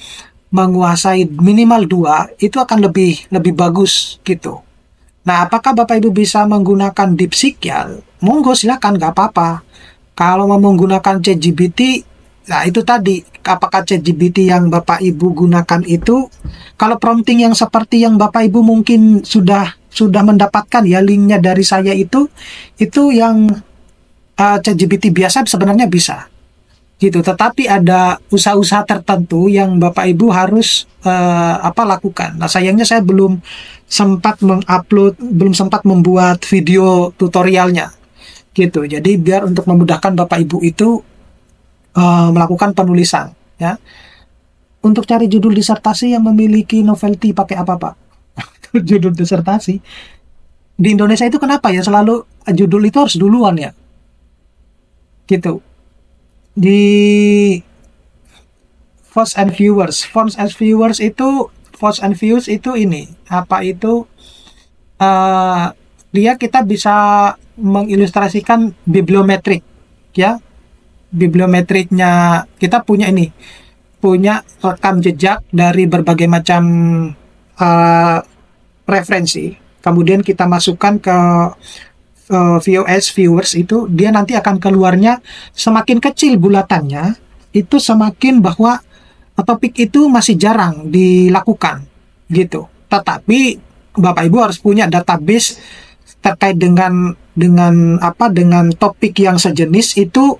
minimal 2, itu akan lebih bagus gitu. Nah, apakah Bapak Ibu bisa menggunakan DeepSeek ya? Monggo silakan, nggak apa-apa. Kalau mau menggunakan ChatGPT, nah itu tadi, apakah ChatGPT yang Bapak Ibu gunakan itu, kalau prompting yang seperti yang Bapak Ibu mungkin sudah mendapatkan ya linknya dari saya itu yang ChatGPT biasa sebenarnya bisa gitu, tetapi ada usaha-usaha tertentu yang Bapak Ibu harus lakukan. Nah sayangnya saya belum sempat membuat video tutorialnya gitu. Jadi biar untuk memudahkan Bapak Ibu itu melakukan penulisan ya. Untuk cari judul disertasi yang memiliki novelty pakai apa Pak? Judul disertasi di Indonesia itu kenapa ya selalu judul itu harus duluan ya gitu. Di Fonts and Views itu dia kita bisa mengilustrasikan bibliometrik ya. Bibliometriknya kita punya rekam jejak dari berbagai macam referensi, kemudian kita masukkan ke viewers itu, dia nanti akan keluarnya semakin kecil bulatannya, itu semakin bahwa topik itu masih jarang dilakukan gitu. Tetapi Bapak Ibu harus punya database terkait dengan topik yang sejenis itu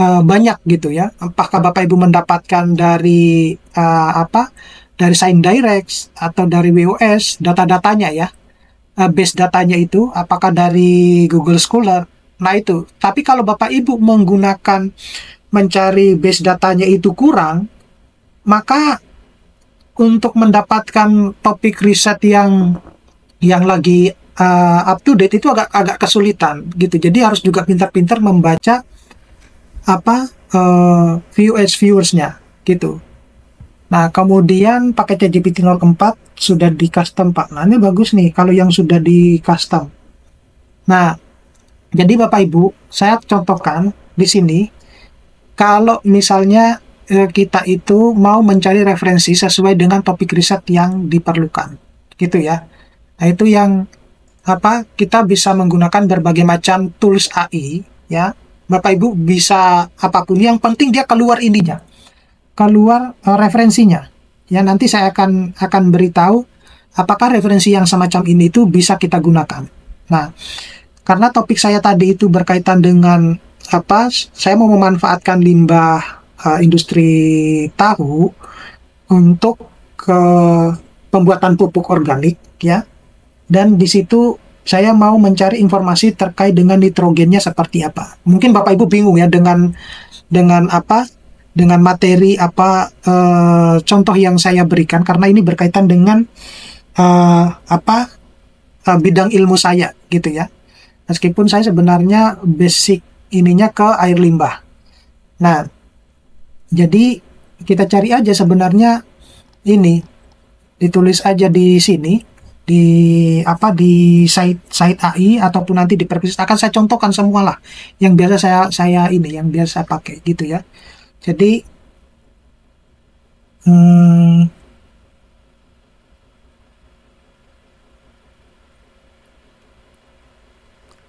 banyak gitu ya. Apakah Bapak Ibu mendapatkan dari ScienDirect atau dari WOS data-datanya ya, base datanya itu apakah dari Google Scholar. Nah itu, tapi kalau Bapak Ibu menggunakan mencari base datanya itu kurang, maka untuk mendapatkan topik riset yang lagi up to date itu agak kesulitan gitu. Jadi harus juga pintar-pintar membaca viewersnya gitu. Nah, kemudian pakai ChatGPT 04 sudah di custom Pak. Nah, ini bagus nih kalau yang sudah di custom. Nah, jadi Bapak Ibu, saya contohkan di sini, kalau misalnya kita itu mau mencari referensi sesuai dengan topik riset yang diperlukan. gitu ya. Nah, itu yang kita bisa menggunakan berbagai macam tools AI ya. Bapak Ibu bisa apapun, yang penting dia keluar ininya, keluar referensinya. Ya, nanti saya akan beritahu apakah referensi yang semacam ini itu bisa kita gunakan. Nah, karena topik saya tadi itu berkaitan dengan saya mau memanfaatkan limbah industri tahu untuk ke pembuatan pupuk organik ya. Dan di situ saya mau mencari informasi terkait dengan nitrogennya seperti apa. Mungkin Bapak Ibu bingung ya dengan materi contoh yang saya berikan, karena ini berkaitan dengan bidang ilmu saya gitu ya. Meskipun saya sebenarnya basic ininya ke air limbah. Nah, jadi kita cari aja sebenarnya ini, ditulis aja di sini di site AI ataupun nanti di Perpisis, akan saya contohkan semua lah yang biasa yang biasa pakai gitu ya. Jadi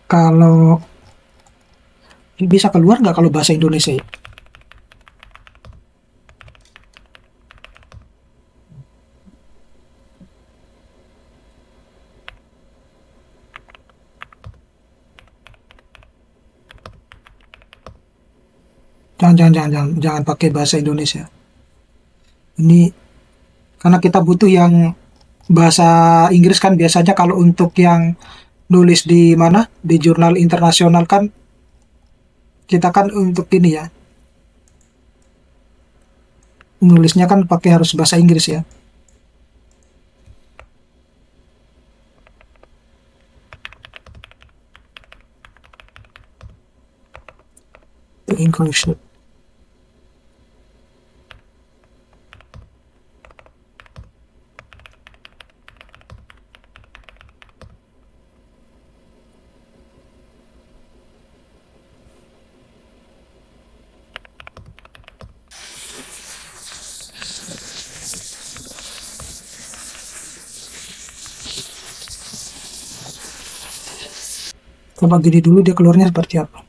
kalau bisa keluar nggak kalau bahasa Indonesia ya? Jangan pakai bahasa Indonesia. Ini karena kita butuh yang bahasa Inggris kan, biasanya kalau untuk yang nulis di mana, di jurnal internasional kan, kita kan untuk ini ya, nulisnya kan pakai harus bahasa Inggris ya. English. Coba gini dulu dia keluarnya seperti apa.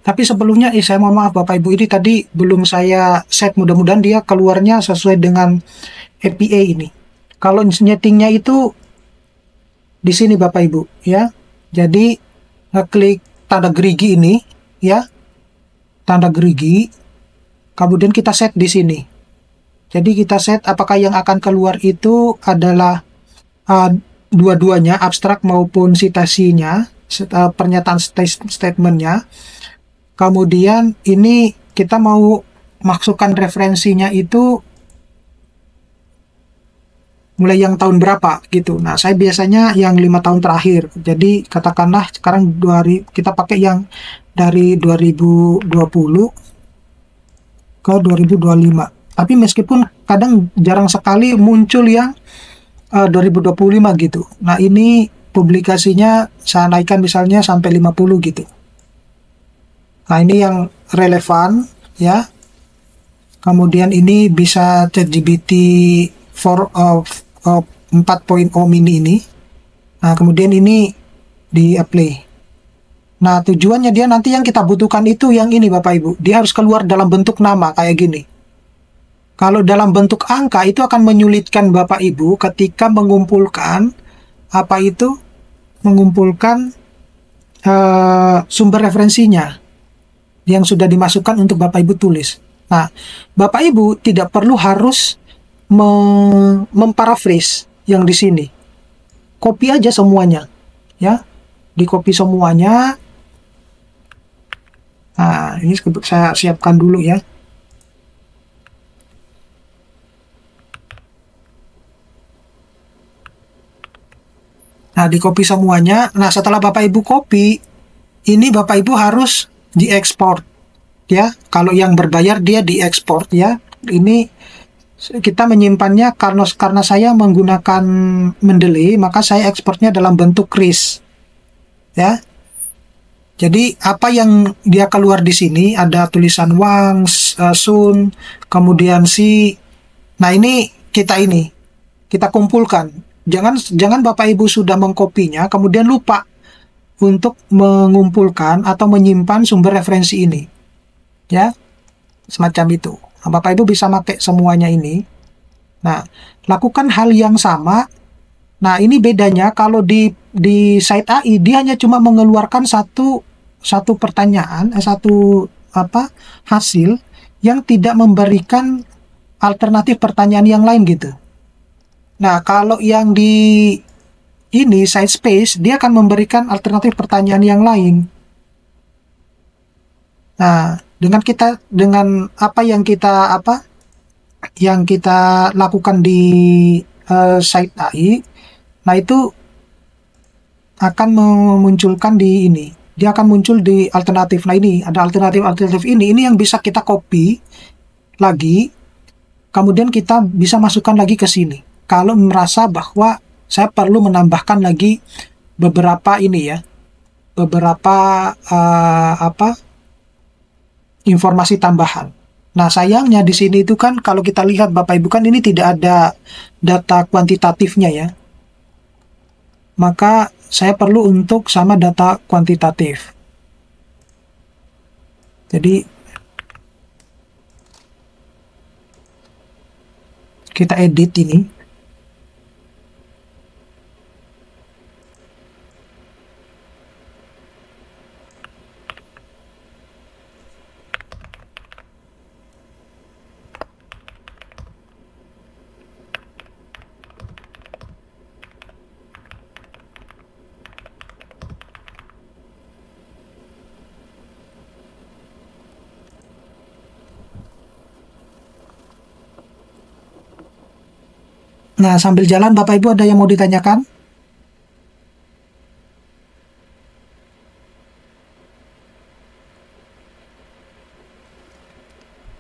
Tapi sebelumnya saya mohon maaf Bapak Ibu, ini tadi belum saya set, mudah-mudahan dia keluarnya sesuai dengan APA ini. Kalau nyetingnya itu di sini Bapak Ibu ya. Jadi ngeklik tanda gerigi ini ya. Tanda gerigi. Kemudian kita set di sini. Jadi kita set apakah yang akan keluar itu adalah dua-duanya, abstrak maupun citasinya, pernyataan statementnya. Kemudian ini kita mau masukkan referensinya itu mulai yang tahun berapa gitu. Nah, saya biasanya yang 5 tahun terakhir. Jadi katakanlah sekarang kita pakai yang dari 2020 ke 2025. Tapi meskipun kadang jarang sekali muncul yang 2025 gitu. Nah, ini publikasinya saya naikkan misalnya sampai 50 gitu. Nah, ini yang relevan ya. Kemudian ini bisa ChatGPT 4.0 mini ini. Nah, kemudian ini di apply. Nah, tujuannya dia nanti yang kita butuhkan itu yang ini Bapak Ibu. Dia harus keluar dalam bentuk nama kayak gini. Kalau dalam bentuk angka itu akan menyulitkan Bapak Ibu ketika mengumpulkan mengumpulkan sumber referensinya yang sudah dimasukkan untuk Bapak Ibu tulis. Nah, Bapak Ibu tidak perlu harus memparaphrase yang di sini. Copy aja semuanya, ya. Di copy semuanya. Nah, ini saya siapkan dulu ya. Nah, di copy semuanya. Nah, setelah Bapak Ibu copy, ini Bapak Ibu harus diekspor ya. Kalau yang berbayar dia diekspor ya. Ini kita menyimpannya karena saya menggunakan Mendeley, maka saya ekspornya dalam bentuk RIS ya. Jadi apa yang dia keluar di sini ada tulisan Wang, Sun, kemudian si. Nah, kita kumpulkan. Jangan jangan Bapak Ibu sudah mengkopinya kemudian lupa untuk mengumpulkan atau menyimpan sumber referensi ini. Ya, semacam itu. Nah, Bapak Ibu bisa pakai semuanya ini. Nah, lakukan hal yang sama. Nah, ini bedanya kalau di site AI dia hanya cuma mengeluarkan satu satu pertanyaan, satu hasil yang tidak memberikan alternatif pertanyaan yang lain gitu. Nah, kalau yang di ini side space dia akan memberikan alternatif pertanyaan yang lain. Nah, dengan apa yang kita lakukan di site AI, nah itu akan memunculkan di ini. Dia akan muncul di alternatif. Nah, ini ada alternatif ini yang bisa kita copy lagi, kemudian kita bisa masukkan lagi ke sini. Kalau merasa bahwa saya perlu menambahkan lagi beberapa beberapa informasi tambahan. Nah, sayangnya di sini itu kan kalau kita lihat Bapak Ibu kan ini tidak ada data kuantitatifnya ya. Maka saya perlu untuk sama data kuantitatif. Jadi kita edit ini. Nah, sambil jalan Bapak Ibu ada yang mau ditanyakan?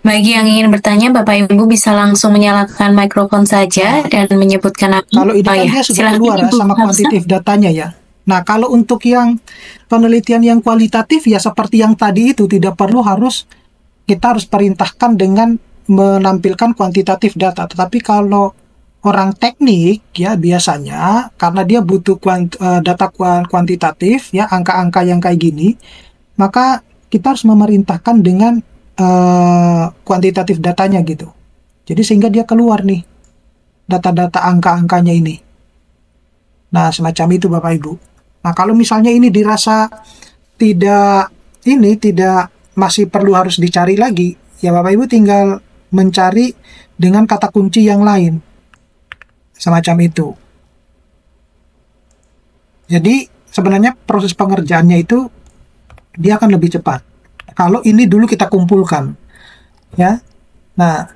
Bagi yang ingin bertanya, Bapak Ibu bisa langsung menyalakan mikrofon saja dan menyebutkan nama. Kalau ini kan dia sudah Silahkan keluar Ibu sama Hafsah. kuantitatif datanya ya. Nah, kalau untuk yang penelitian yang kualitatif ya seperti yang tadi itu tidak perlu kita harus perintahkan dengan menampilkan kuantitatif data. Tetapi kalau orang teknik ya biasanya karena dia butuh data kuantitatif ya angka-angka yang kayak gini, maka kita harus memerintahkan dengan kuantitatif datanya gitu. Jadi sehingga dia keluar nih data-data angka-angkanya ini. Nah, semacam itu Bapak Ibu. Nah, kalau misalnya ini dirasa tidak tidak masih perlu harus dicari lagi, ya Bapak Ibu tinggal mencari dengan kata kunci yang lain. Semacam itu. Jadi, sebenarnya proses pengerjaannya itu dia akan lebih cepat. Kalau ini dulu kita kumpulkan. Ya. Nah,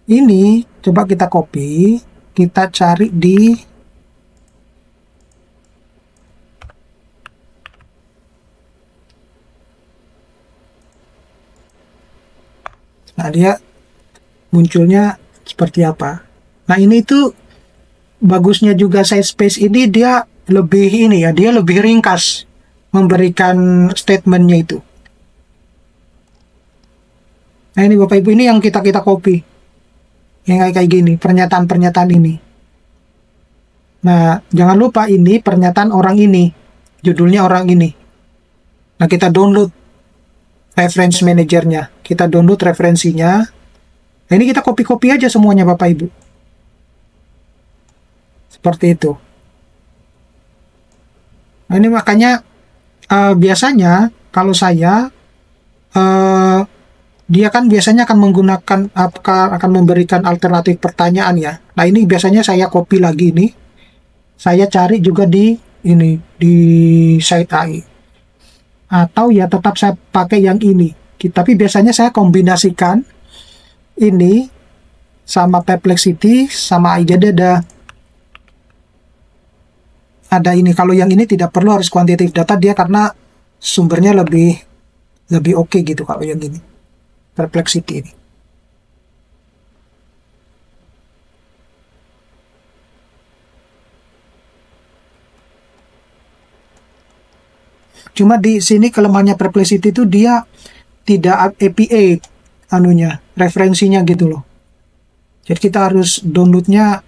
ini coba kita copy, kita cari di Nah, dia munculnya seperti apa. Nah, ini tuh bagusnya juga side space ini dia dia lebih ringkas memberikan statementnya itu. Nah, ini Bapak Ibu ini yang kita copy. Yang kayak gini, pernyataan-pernyataan ini. Nah, jangan lupa ini pernyataan orang ini. Judulnya orang ini. Nah, kita download reference manajernya. Kita download referensinya. Nah, ini kita copy-copy aja semuanya Bapak Ibu. Seperti itu. Nah, ini makanya biasanya kalau saya dia kan biasanya akan menggunakan akan memberikan alternatif pertanyaan ya. Nah, ini biasanya saya copy lagi ini. Saya cari juga di site AI. Atau ya tetap saya pakai yang ini. Tapi biasanya saya kombinasikan ini sama Perplexity sama jadi ada ini. Kalau yang ini tidak perlu harus kuantitatif data dia karena sumbernya lebih oke gitu kalau yang ini. Perplexity ini. Cuma di sini kelemahannya Perplexity itu dia tidak APA referensinya gitu loh. Jadi kita harus downloadnya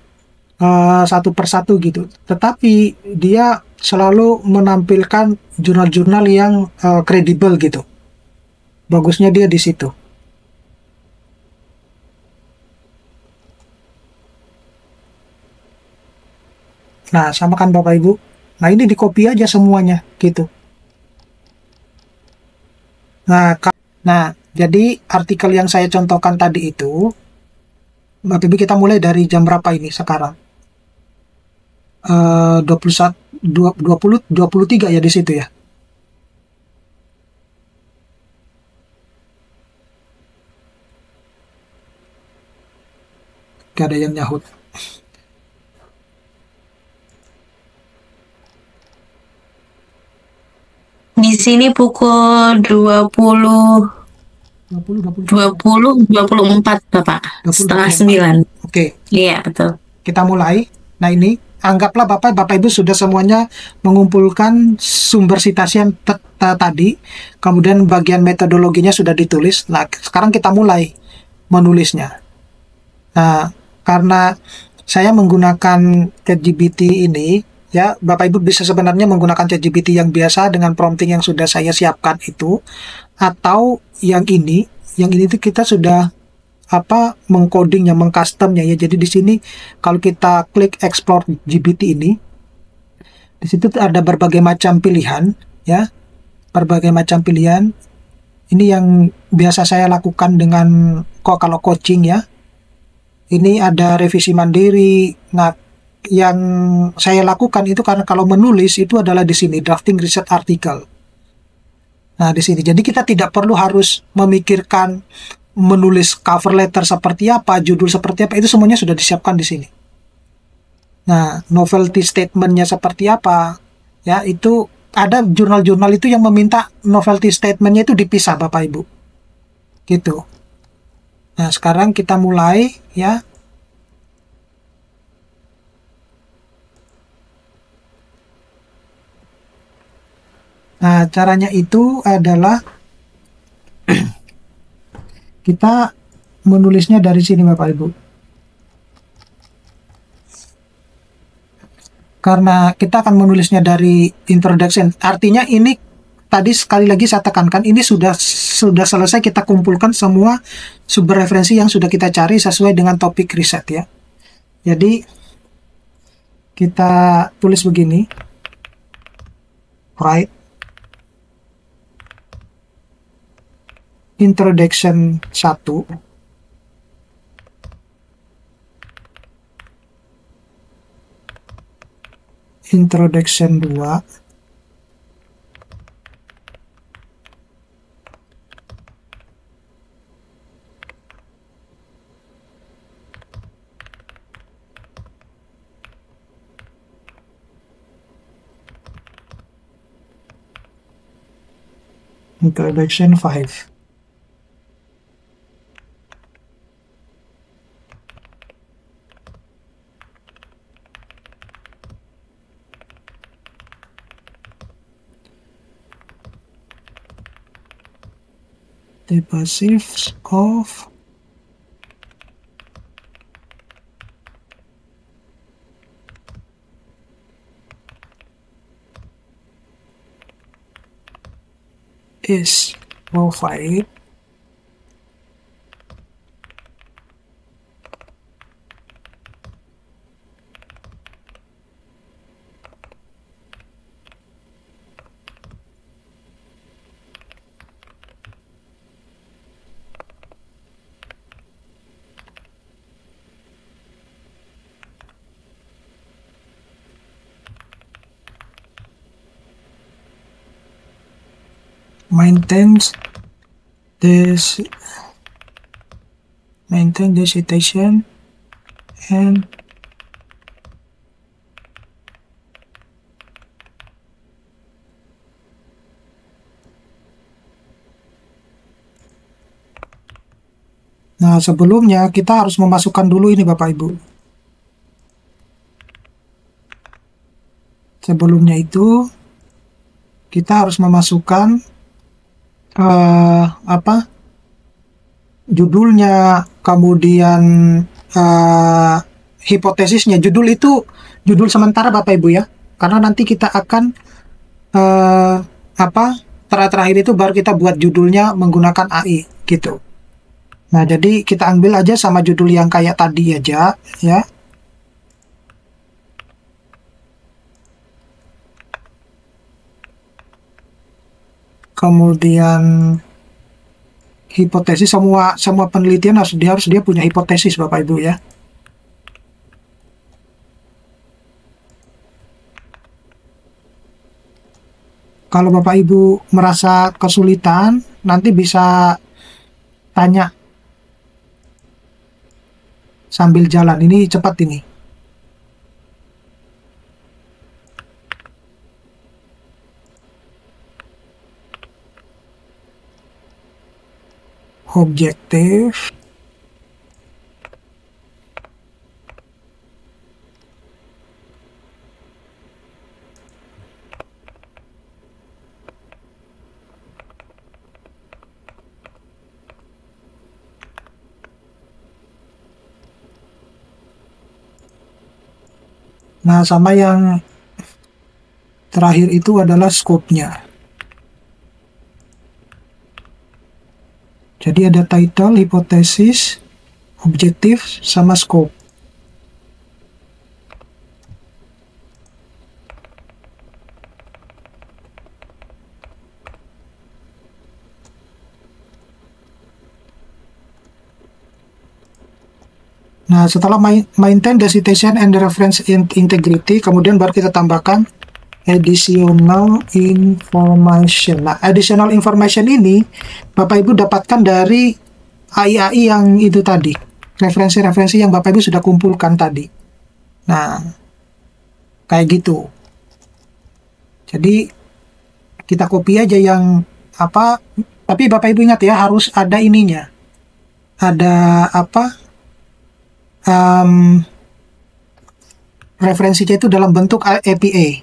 satu persatu gitu. Tetapi dia selalu menampilkan jurnal-jurnal yang kredibel gitu. Bagusnya dia di situ. Nah, sama kan Bapak Ibu. Nah, ini di copy aja semuanya gitu. Nah, jadi artikel yang saya contohkan tadi itu, Bapak Ibu kita mulai dari jam berapa ini sekarang? 21, 20, 23 ya di situ ya. Gak ada yang nyahut. Di sini pukul 24 Bapak. Setengah 9. Oke. Iya, betul. Kita mulai. Nah, ini anggaplah Bapak Ibu sudah semuanya mengumpulkan sumber citasi tadi, kemudian bagian metodologinya sudah ditulis. Nah, sekarang kita mulai menulisnya. Nah, karena saya menggunakan ChatGPT ini, ya, Bapak Ibu bisa sebenarnya menggunakan ChatGPT yang biasa dengan prompting yang sudah saya siapkan itu, atau yang ini itu kita sudah mengcodingnya, mengcustomnya ya. Jadi di sini kalau kita klik explore GPT ini, di situ ada berbagai macam pilihan ya, berbagai macam pilihan. Ini yang biasa saya lakukan dengan kalau coaching ya. Ini ada revisi mandiri. Nah, yang saya lakukan itu karena kalau menulis itu adalah di sini drafting research article. Nah, di sini jadi kita tidak perlu harus memikirkan menulis cover letter seperti apa, judul seperti apa, itu semuanya sudah disiapkan di sini. Nah, novelty statement-nya seperti apa, ya, itu ada jurnal-jurnal itu yang meminta novelty statement-nya itu dipisah, Bapak Ibu. Gitu. Nah, sekarang kita mulai, ya. Nah, caranya itu adalah kita menulisnya dari sini Bapak Ibu. Karena kita akan menulisnya dari introduction. Artinya ini tadi sekali lagi saya tekankan, ini sudah selesai kita kumpulkan semua sumber referensi yang sudah kita cari sesuai dengan topik riset ya. Jadi kita tulis begini. Right. Introduction 1. Introduction 2. Introduction 5. The passives of is provide maintain the citation and nah sebelumnya kita harus memasukkan dulu ini Bapak Ibu. Sebelumnya itu kita harus memasukkan judulnya, kemudian hipotesisnya. Judul itu judul sementara Bapak Ibu ya, karena nanti kita akan terakhir itu baru kita buat judulnya menggunakan AI gitu. Nah, jadi kita ambil aja sama judul yang kayak tadi aja ya. Kemudian hipotesis, semua penelitian harus dia punya hipotesis Bapak Ibu ya. Kalau Bapak Ibu merasa kesulitan, nanti bisa tanya sambil jalan. Ini cepat ini. Objektif. Nah, sama yang terakhir itu adalah scope-nya. Jadi ada title, hipotesis, objektif, sama scope. Nah, setelah maintain the citation and the reference integrity, kemudian baru kita tambahkan additional information. Nah, additional information ini Bapak Ibu dapatkan dari AI yang itu tadi, referensi-referensi yang Bapak Ibu sudah kumpulkan tadi. Nah, kayak gitu. Jadi kita copy aja yang tapi Bapak Ibu ingat ya, harus ada ininya, ada referensinya itu dalam bentuk APA,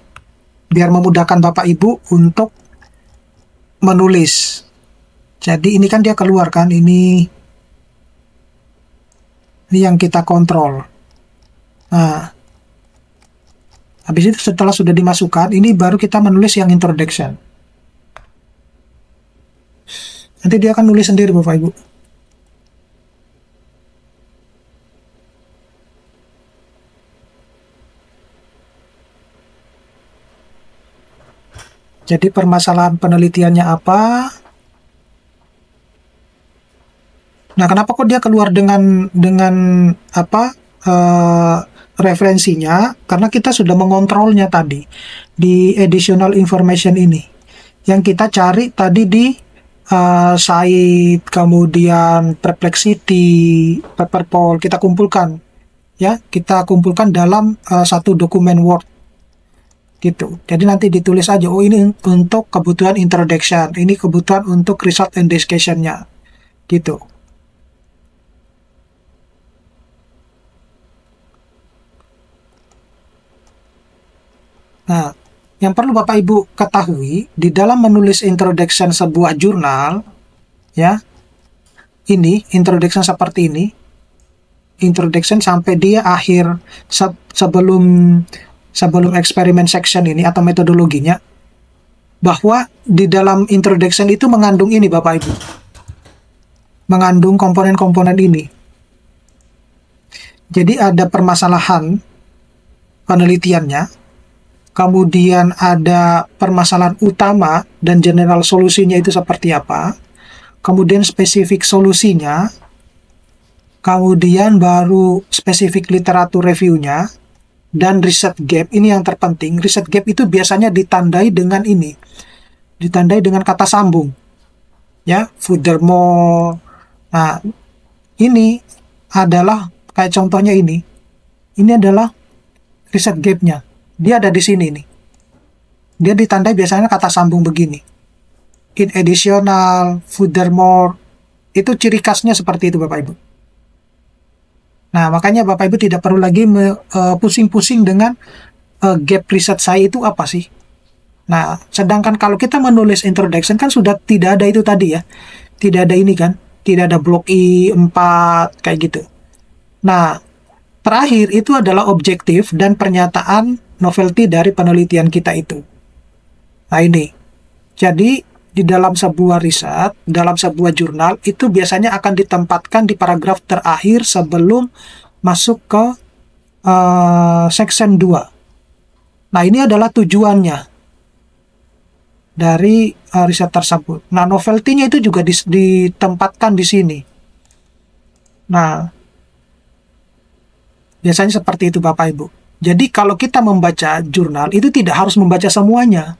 biar memudahkan Bapak Ibu untuk menulis. Jadi ini kan dia keluarkan, ini yang kita kontrol. Nah, habis itu setelah sudah dimasukkan, ini baru kita menulis yang introduction. Nanti dia akan nulis sendiri Bapak Ibu. Jadi permasalahan penelitiannya apa? Nah, kenapa kok dia keluar dengan referensinya? Karena kita sudah mengontrolnya tadi di additional information ini. Yang kita cari tadi di site, kemudian perplexity, paperpoll, kita kumpulkan ya, kita kumpulkan dalam satu dokumen Word. Gitu. Jadi nanti ditulis aja, oh ini untuk kebutuhan introduction, ini kebutuhan untuk result and discussion-nya. Gitu. Nah, yang perlu Bapak Ibu ketahui, di dalam menulis introduction sebuah jurnal, ya, ini, introduction seperti ini, introduction sampai dia akhir sebelum eksperimen section ini atau metodologinya, bahwa di dalam introduction itu mengandung ini Bapak Ibu, mengandung komponen-komponen ini. Jadi ada permasalahan penelitiannya, kemudian ada permasalahan utama dan general solusinya itu seperti apa, kemudian spesifik solusinya, kemudian baru spesifik literatur reviewnya, dan riset gap. Ini yang terpenting. Riset gap itu biasanya ditandai dengan ini, ditandai dengan kata sambung ya, furthermore. Nah, ini adalah kayak contohnya ini adalah riset gapnya, dia ada di sini nih, dia ditandai biasanya kata sambung begini, in additional, furthermore. Itu ciri khasnya seperti itu Bapak Ibu. Nah, makanya Bapak Ibu tidak perlu lagi pusing-pusing dengan gap riset saya itu apa sih. Nah, sedangkan kalau kita menulis introduction kan sudah tidak ada itu tadi ya. Tidak ada ini kan. Tidak ada blok I4 kayak gitu. Nah, terakhir itu adalah objektif dan pernyataan novelty dari penelitian kita itu. Nah, ini. Jadi, di dalam sebuah riset, dalam sebuah jurnal, itu biasanya akan ditempatkan di paragraf terakhir sebelum masuk ke section 2. Nah, ini adalah tujuannya dari riset tersebut. Nah, novelty-nya itu juga ditempatkan di sini. Nah, biasanya seperti itu Bapak Ibu. Jadi kalau kita membaca jurnal, itu tidak harus membaca semuanya.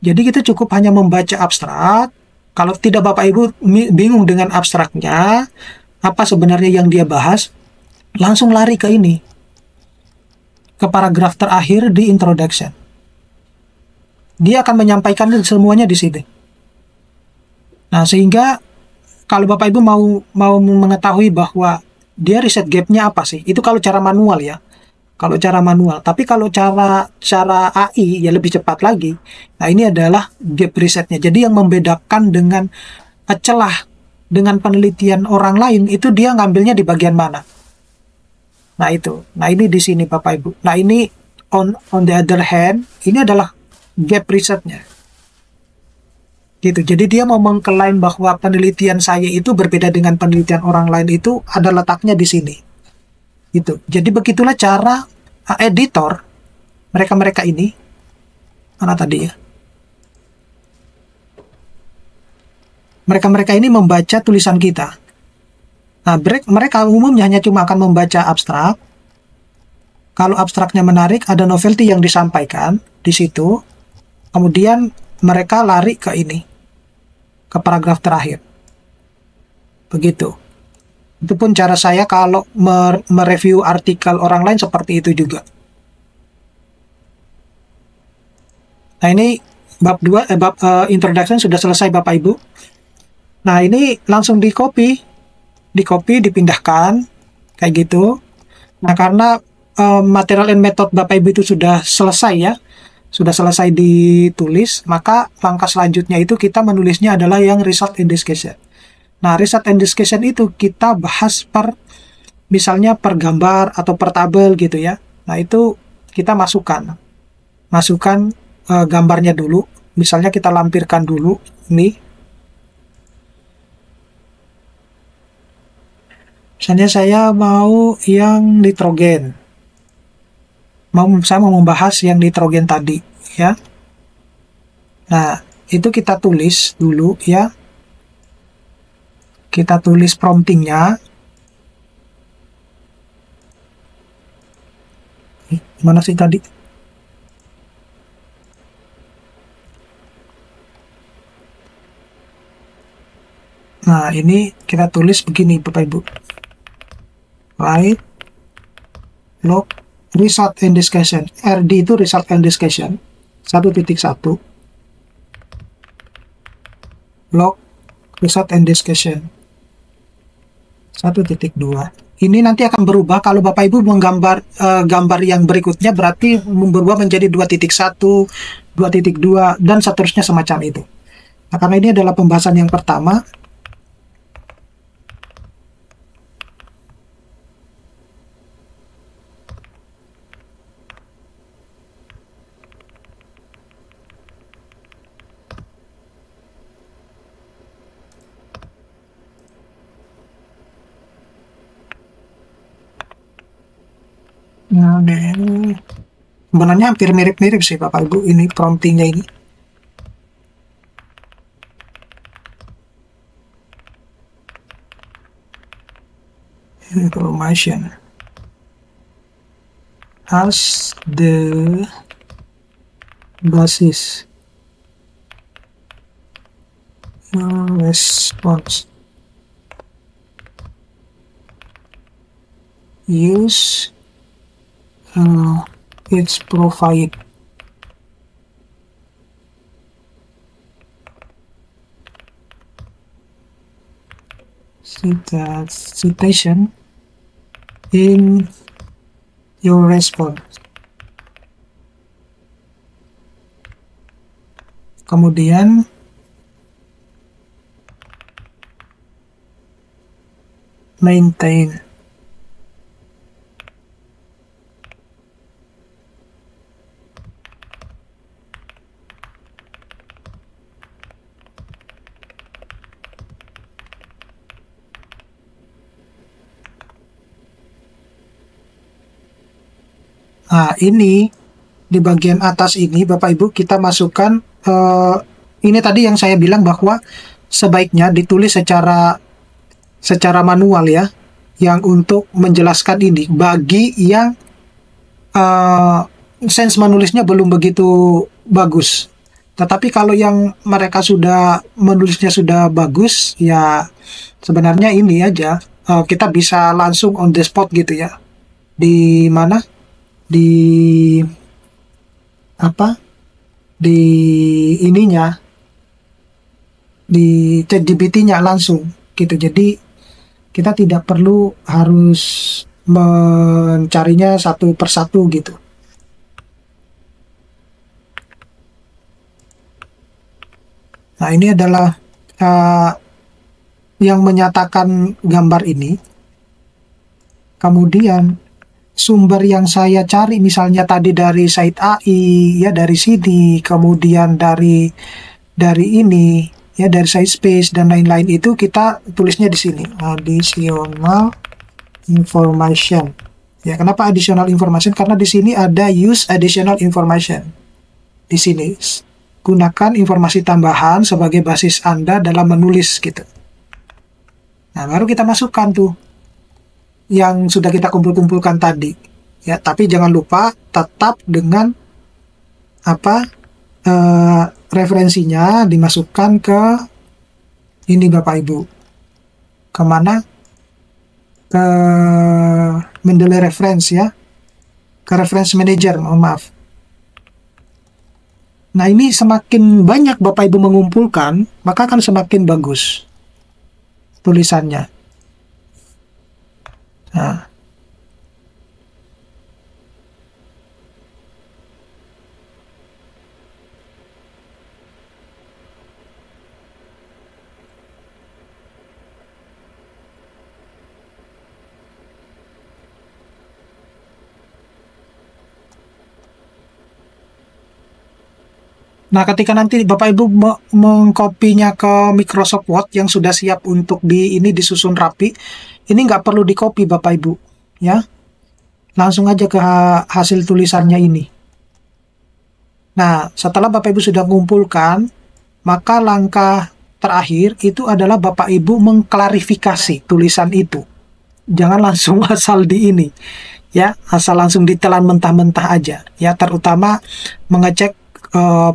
Jadi kita cukup hanya membaca abstrak. Kalau tidak Bapak Ibu bingung dengan abstraknya, apa sebenarnya yang dia bahas, langsung lari ke ini. Ke paragraf terakhir di introduction. Dia akan menyampaikan semuanya di sini. Nah, sehingga kalau Bapak Ibu mau mengetahui bahwa dia riset gap-nya apa sih? Itu kalau cara manual ya. Kalau cara manual. Tapi kalau cara AI ya lebih cepat lagi. Nah, ini adalah gap risetnya. Jadi yang membedakan dengan celah dengan penelitian orang lain itu dia ngambilnya di bagian mana. Nah, itu. Nah, ini di sini Bapak Ibu. Nah, ini on the other hand, ini adalah gap risetnya. Gitu. Jadi dia mau mengklaim bahwa penelitian saya itu berbeda dengan penelitian orang lain itu ada letaknya di sini. Gitu. Jadi begitulah cara editor mereka ini mana tadi ya? Mereka ini membaca tulisan kita. Nah, mereka umumnya hanya cuma akan membaca abstrak. Kalau abstraknya menarik, ada novelty yang disampaikan di situ. Kemudian mereka lari ke ini, ke paragraf terakhir. Begitu. Itu pun cara saya kalau mereview artikel orang lain seperti itu juga. Nah, ini bab introduction sudah selesai Bapak Ibu. Nah, ini langsung di copy, dipindahkan kayak gitu. Nah, karena material and method Bapak Ibu itu sudah selesai ya, sudah selesai ditulis, maka langkah selanjutnya itu kita menulisnya adalah yang result and discussion. Nah, result and discussion itu kita bahas misalnya per gambar atau per tabel gitu ya. Nah, itu kita masukkan gambarnya dulu. Misalnya kita lampirkan dulu ini. Misalnya saya mau yang nitrogen. Saya mau membahas yang nitrogen tadi ya. Nah, itu kita tulis dulu ya. Kita tulis promptingnya. Mana sih tadi? Nah, ini kita tulis begini Bapak Ibu. Write log result and discussion. RD itu result and discussion 1.1. Log result and discussion 1.2. Ini nanti akan berubah kalau Bapak Ibu menggambar gambar yang berikutnya, berarti berubah menjadi 2.1, 2.2 dan seterusnya semacam itu. Nah, karena ini adalah pembahasan yang pertama. Nah, sebenarnya hampir mirip-mirip sih Bapak Ibu ini promptingnya ini. Information as the basis response. Use its profile. Citation in your response. kemudian maintain. Nah, ini di bagian atas ini Bapak Ibu kita masukkan ini tadi yang saya bilang bahwa sebaiknya ditulis secara manual ya, yang untuk menjelaskan ini bagi yang sense menulisnya belum begitu bagus. Tetapi kalau yang mereka sudah menulisnya sudah bagus, ya sebenarnya ini aja kita bisa langsung on the spot gitu ya. Di mana? Di apa? Di ininya, di ChatGPT-nya langsung gitu. Jadi kita tidak perlu harus mencarinya satu persatu gitu. Nah, ini adalah yang menyatakan gambar ini. Kemudian sumber yang saya cari misalnya tadi dari site AI ya, dari sini, kemudian dari ini ya, dari Scitespace dan lain-lain, itu kita tulisnya di sini additional information. Ya, kenapa additional information? Karena di sini ada use additional information. Di sini gunakan informasi tambahan sebagai basis Anda dalam menulis gitu. Nah, baru kita masukkan tuh yang sudah kita kumpul-kumpulkan tadi. Ya, tapi jangan lupa tetap dengan referensinya dimasukkan ke ini Bapak Ibu. Kemana? Ke Mendeley reference ya. Ke reference manager, maaf. Nah, ini semakin banyak Bapak Ibu mengumpulkan, maka akan semakin bagus tulisannya. Nah, ketika nanti Bapak Ibu mengkopinya ke Microsoft Word yang sudah siap untuk disusun rapi, ini nggak perlu di-copy Bapak Ibu, ya. Langsung aja ke hasil tulisannya ini. Nah, setelah Bapak Ibu sudah mengumpulkan, maka langkah terakhir itu adalah Bapak Ibu mengklarifikasi tulisan itu. Jangan langsung asal ya, asal langsung ditelan mentah-mentah aja, ya. Terutama mengecek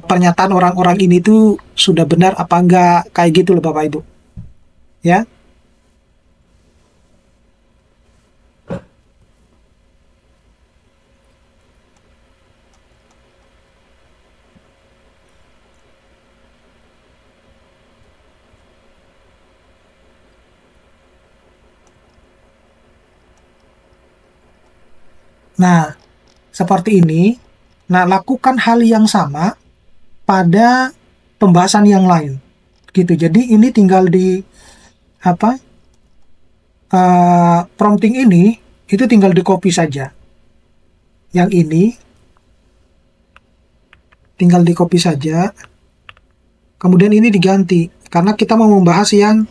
pernyataan orang-orang ini tuh sudah benar apa enggak, kayak gitu loh Bapak Ibu, ya. Nah, seperti ini. Nah, lakukan hal yang sama pada pembahasan yang lain, gitu. Jadi ini tinggal di prompting ini itu tinggal di copy saja. Yang ini tinggal di copy saja. Kemudian ini diganti karena kita mau membahas yang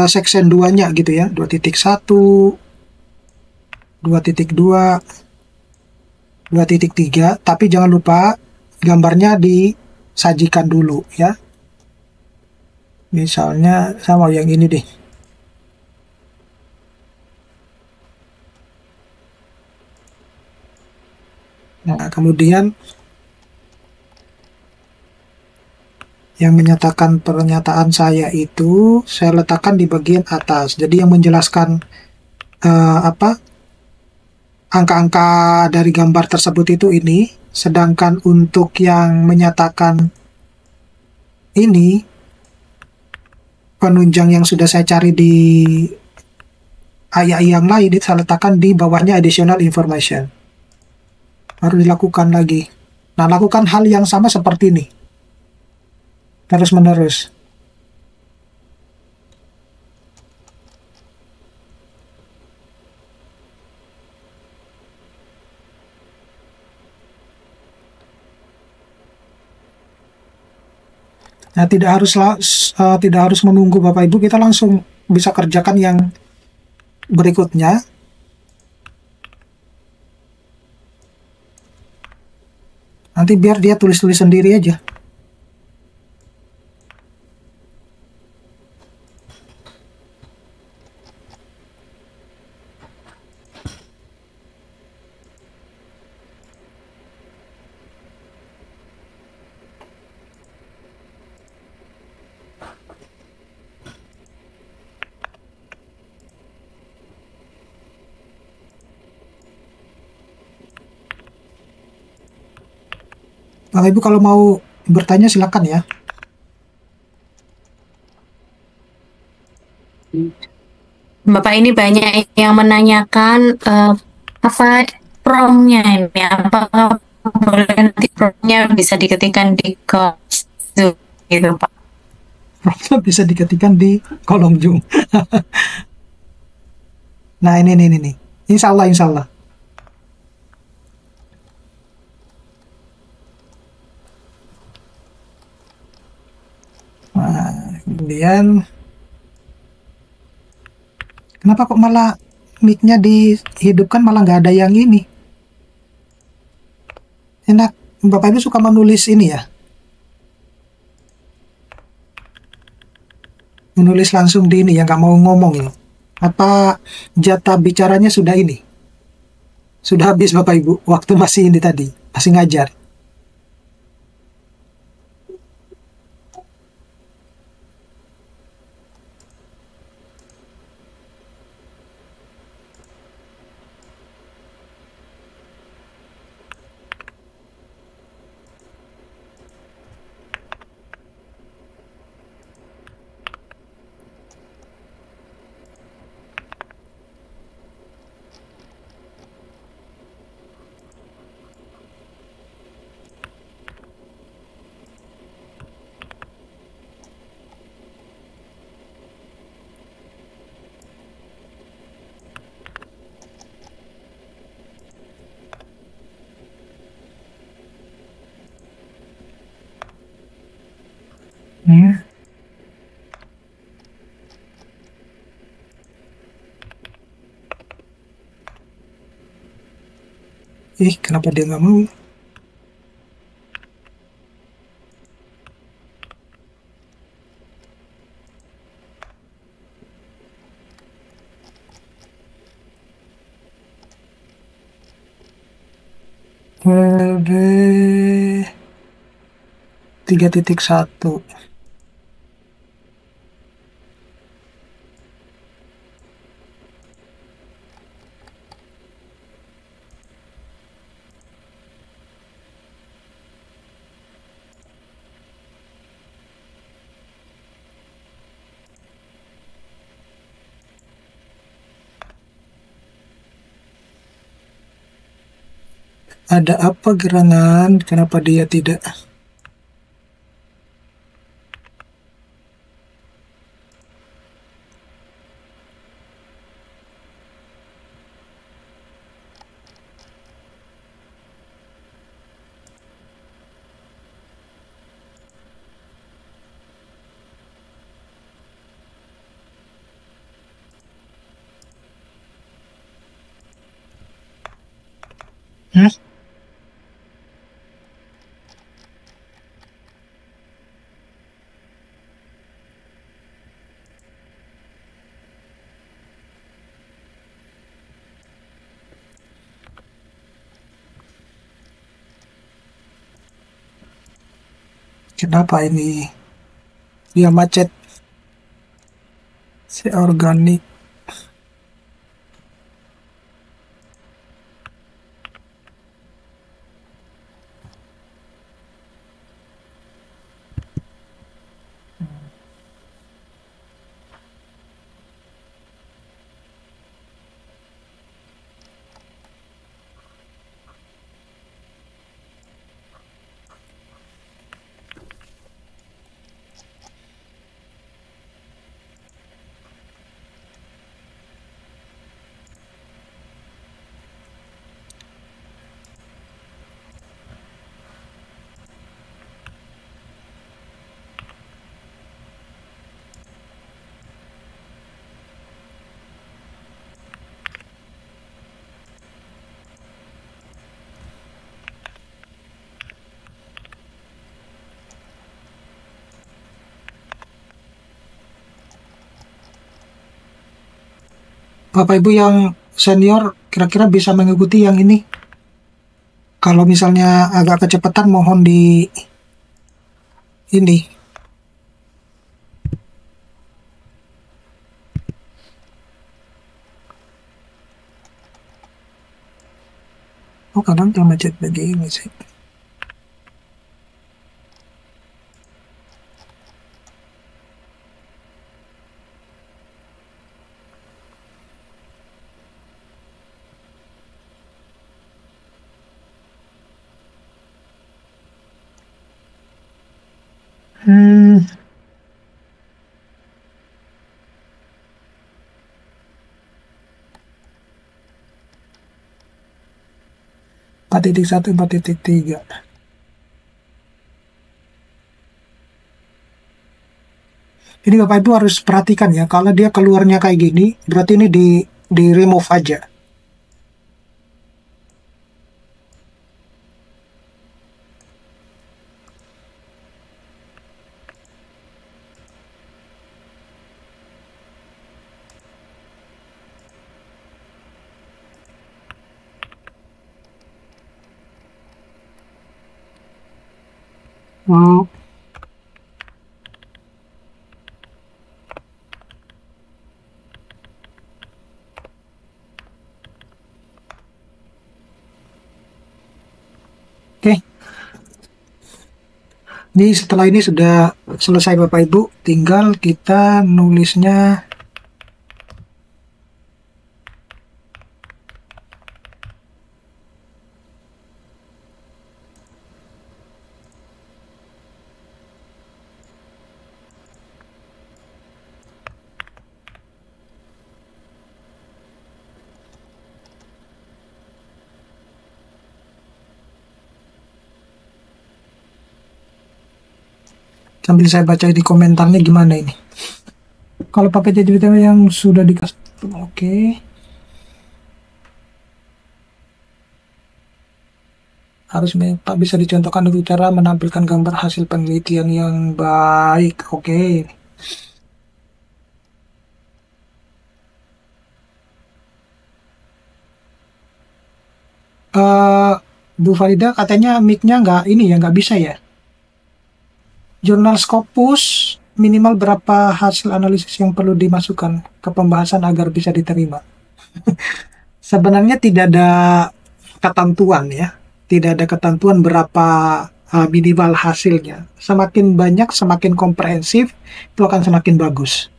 section 2-nya gitu ya, 2.1, 2.2, 2.3, tapi jangan lupa gambarnya disajikan dulu ya. Misalnya saya mau yang ini deh. Nah, kemudian yang menyatakan pernyataan saya itu saya letakkan di bagian atas. Jadi yang menjelaskan angka-angka dari gambar tersebut itu ini, sedangkan untuk yang menyatakan ini penunjang yang sudah saya cari di AI yang lain, itu saya letakkan di bawahnya additional information. Baru dilakukan lagi. Nah, lakukan hal yang sama seperti ini. terus-menerus. Nah, tidak harus menunggu Bapak Ibu, kita langsung bisa kerjakan yang berikutnya. Nanti biar dia tulis-tulis sendiri aja. Bapak Ibu kalau mau bertanya silakan ya. Bapak ini banyak yang menanyakan apa promnya ini, apakah boleh nanti promnya bisa diketikkan di kolom Zoom gitu Pak? Bisa diketikkan di kolom Zoom. Nah, ini nih. Insya Allah, insya Allah. Nah, kemudian kenapa kok malah mic-nya dihidupkan, malah nggak ada yang ini? Enak, Bapak Ibu suka menulis ini ya? Menulis langsung di ini ya, nggak mau ngomong ya? Apa jatah bicaranya sudah ini? Sudah habis Bapak Ibu, waktu masih ini tadi, masih ngajar. Hmm. Kenapa dia nggak mau? Udah 3.1. Ada apa gerangan? Kenapa dia tidak? Hmm? Kenapa ini? Dia macet. Si organik. Bapak Ibu yang senior kira-kira bisa mengikuti yang ini. Kalau misalnya agak kecepatan mohon di ini. Oh, kadang dia macet begini sih. Hmm, empat titik satu, 4.3. Ini Bapak Ibu harus perhatikan ya, kalau dia keluarnya kayak gini, berarti ini di remove aja. Hmm. Oke, ini setelah ini sudah selesai Bapak Ibu, tinggal kita nulisnya. Sambil saya baca di komentarnya gimana ini. Kalau pakai ChatGPT yang sudah dikasih, oke. Harus Pak bisa dicontohkan untuk cara menampilkan gambar hasil penelitian yang baik. Oke. Bu Farida katanya mic-nya nggak bisa ya. Jurnal Scopus minimal berapa hasil analisis yang perlu dimasukkan ke pembahasan agar bisa diterima? Sebenarnya tidak ada ketentuan ya. Tidak ada ketentuan berapa minimal hasilnya. Semakin banyak, semakin komprehensif, itu akan semakin bagus.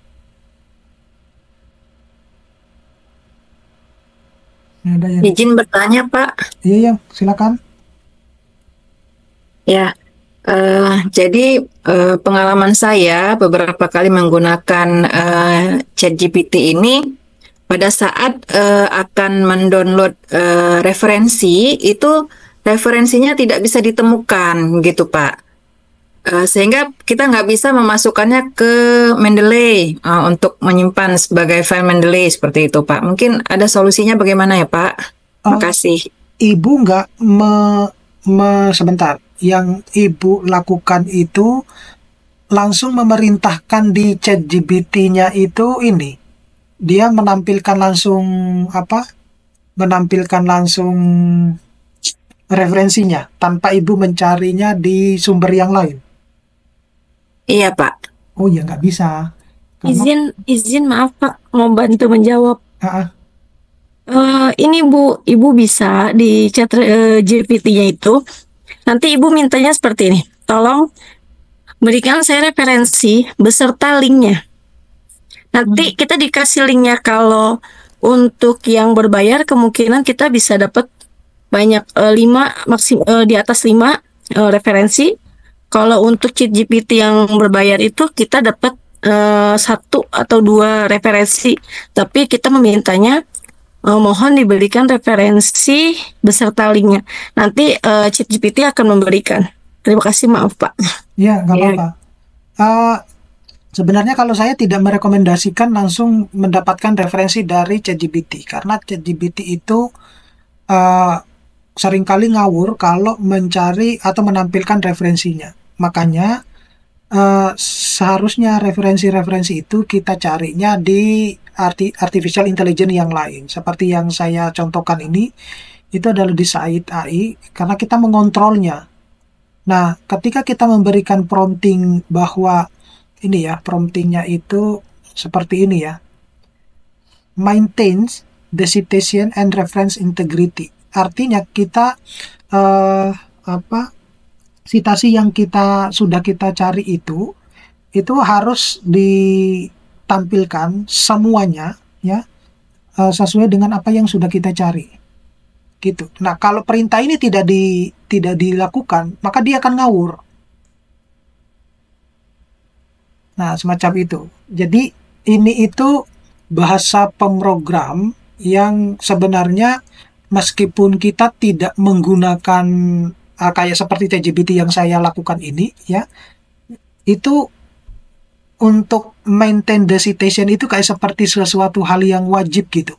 Ada yang... Izin bertanya, Pak. Iya, yang silakan. Ya, jadi pengalaman saya beberapa kali menggunakan ChatGPT ini, pada saat akan mendownload referensi, itu referensinya tidak bisa ditemukan, gitu Pak. Sehingga kita nggak bisa memasukkannya ke Mendeley untuk menyimpan sebagai file Mendeley seperti itu, Pak. Mungkin ada solusinya bagaimana ya, Pak? Makasih. Ibu nggak sebentar. Yang Ibu lakukan itu langsung memerintahkan di ChatGPT-nya itu ini. Dia menampilkan langsung apa? Menampilkan langsung referensinya tanpa Ibu mencarinya di sumber yang lain. Iya, Pak. Oh ya, nggak bisa. Izin maaf Pak, mau bantu menjawab. Ini Bu, Ibu bisa di chat GPT-nya itu, nanti Ibu mintanya seperti ini. Tolong berikan saya referensi beserta linknya. Nanti kita dikasih linknya. Kalau untuk yang berbayar kemungkinan kita bisa dapat banyak 5 di atas 5 referensi. Kalau untuk ChatGPT yang berbayar itu kita dapat 1 atau 2 referensi. Tapi kita memintanya mohon diberikan referensi beserta linknya. Nanti ChatGPT akan memberikan. Terima kasih, maaf Pak. Ya, nggak apa-apa. Sebenarnya kalau saya tidak merekomendasikan langsung mendapatkan referensi dari ChatGPT, karena ChatGPT itu seringkali ngawur kalau mencari atau menampilkan referensinya. Makanya seharusnya referensi-referensi itu kita carinya di artificial intelligence yang lain. Seperti yang saya contohkan ini, itu adalah di Said AI, karena kita mengontrolnya. Nah, ketika kita memberikan prompting bahwa ini ya, promptingnya itu seperti ini ya, maintains the citation and reference integrity. Artinya kita citasi yang sudah kita cari itu harus ditampilkan semuanya ya, sesuai dengan apa yang sudah kita cari gitu. Nah, kalau perintah ini tidak dilakukan, maka dia akan ngawur. Nah, semacam itu. Jadi ini itu bahasa pemrogram yang sebenarnya meskipun kita tidak menggunakan kayak seperti ChatGPT yang saya lakukan ini ya, itu untuk maintain the citation itu kayak seperti sesuatu hal yang wajib gitu.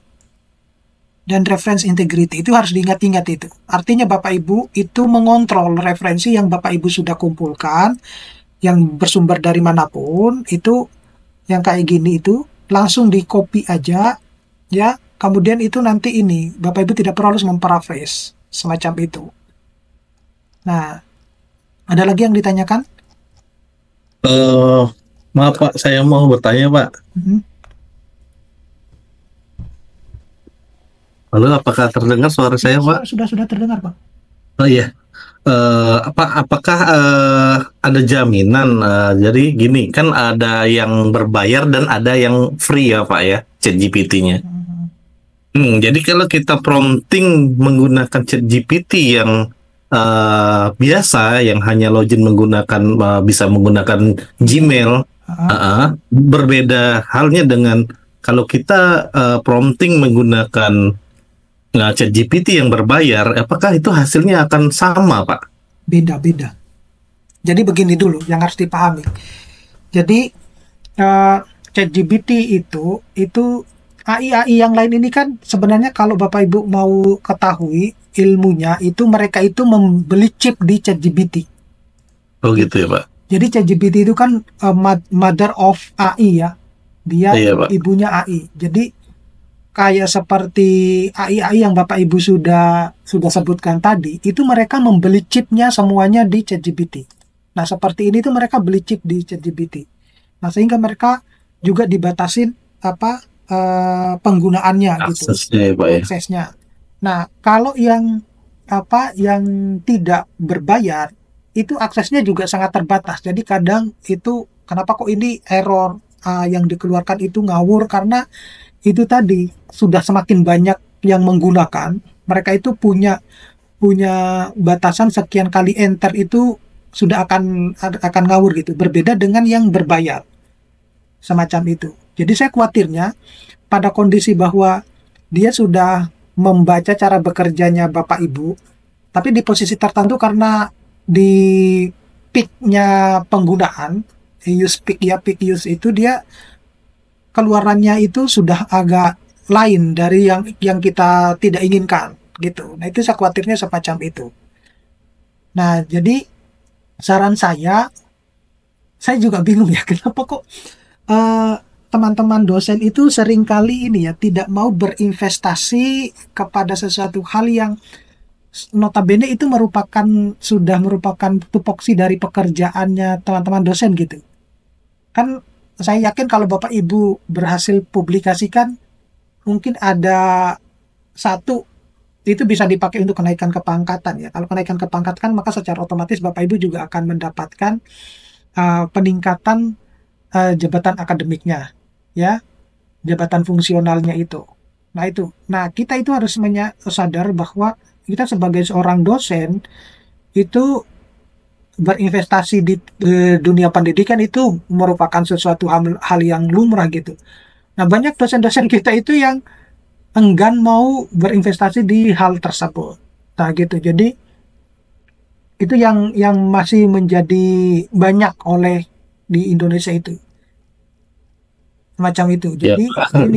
Dan reference integrity itu harus diingat-ingat itu. Artinya Bapak Ibu itu mengontrol referensi yang Bapak Ibu sudah kumpulkan, yang bersumber dari manapun, itu yang kayak gini itu langsung di copy aja ya. Kemudian itu nanti ini Bapak Ibu tidak perlu memparaphrase semacam itu. Nah, ada lagi yang ditanyakan? Maaf Pak, saya mau bertanya Pak. Lalu apakah terdengar suara saya Pak? Sudah terdengar Pak. Oh iya. Apakah ada jaminan? Jadi gini, kan ada yang berbayar dan ada yang free ya Pak ya, ChatGPT-nya. Jadi kalau kita prompting menggunakan ChatGPT yang biasa, yang hanya login menggunakan bisa menggunakan Gmail, berbeda halnya dengan kalau kita prompting menggunakan ChatGPT yang berbayar. Apakah itu hasilnya akan sama, Pak? Beda. Jadi begini dulu yang harus dipahami. Jadi ChatGPT itu AI yang lain ini kan sebenarnya kalau Bapak Ibu mau ketahui ilmunya itu, mereka itu membeli chip di ChatGPT. Oh gitu ya Pak. Jadi ChatGPT itu kan mother of AI ya. Dia iya, ibunya AI. Jadi kayak seperti AI yang Bapak Ibu sudah sebutkan tadi, itu mereka membeli chipnya semuanya di ChatGPT. Nah seperti ini tuh mereka beli chip di ChatGPT. Nah sehingga mereka juga dibatasin penggunaannya aksesnya, gitu, aksesnya. Nah, kalau yang tidak berbayar itu aksesnya juga sangat terbatas. Jadi kadang itu kenapa kok ini error yang dikeluarkan itu ngawur, karena itu tadi sudah semakin banyak yang menggunakan, mereka itu punya batasan sekian kali enter itu sudah akan ngawur gitu. Berbeda dengan yang berbayar. Semacam itu. Jadi saya khawatirnya pada kondisi bahwa dia sudah membaca cara bekerjanya Bapak Ibu, tapi di posisi tertentu karena di peak-nya penggunaan, peak use itu dia keluarannya itu sudah agak lain dari yang kita tidak inginkan gitu. Nah itu saya khawatirnya semacam itu. Nah jadi saran saya juga bingung ya kenapa kok teman-teman dosen itu seringkali ini ya tidak mau berinvestasi kepada sesuatu hal yang notabene itu sudah merupakan tupoksi dari pekerjaannya teman-teman dosen gitu. Kan saya yakin kalau Bapak Ibu berhasil publikasikan, mungkin ada satu itu bisa dipakai untuk kenaikan kepangkatan ya. Kalau kenaikan kepangkatan maka secara otomatis Bapak Ibu juga akan mendapatkan peningkatan jabatan akademiknya ya, jabatan fungsionalnya itu. Nah kita itu harus sadar bahwa kita sebagai seorang dosen itu berinvestasi di dunia pendidikan itu merupakan sesuatu hal yang lumrah gitu. Nah banyak dosen-dosen kita itu yang enggan mau berinvestasi di hal tersebut. Nah gitu. Jadi itu yang masih menjadi banyak oleh di Indonesia itu. Macam itu. Jadi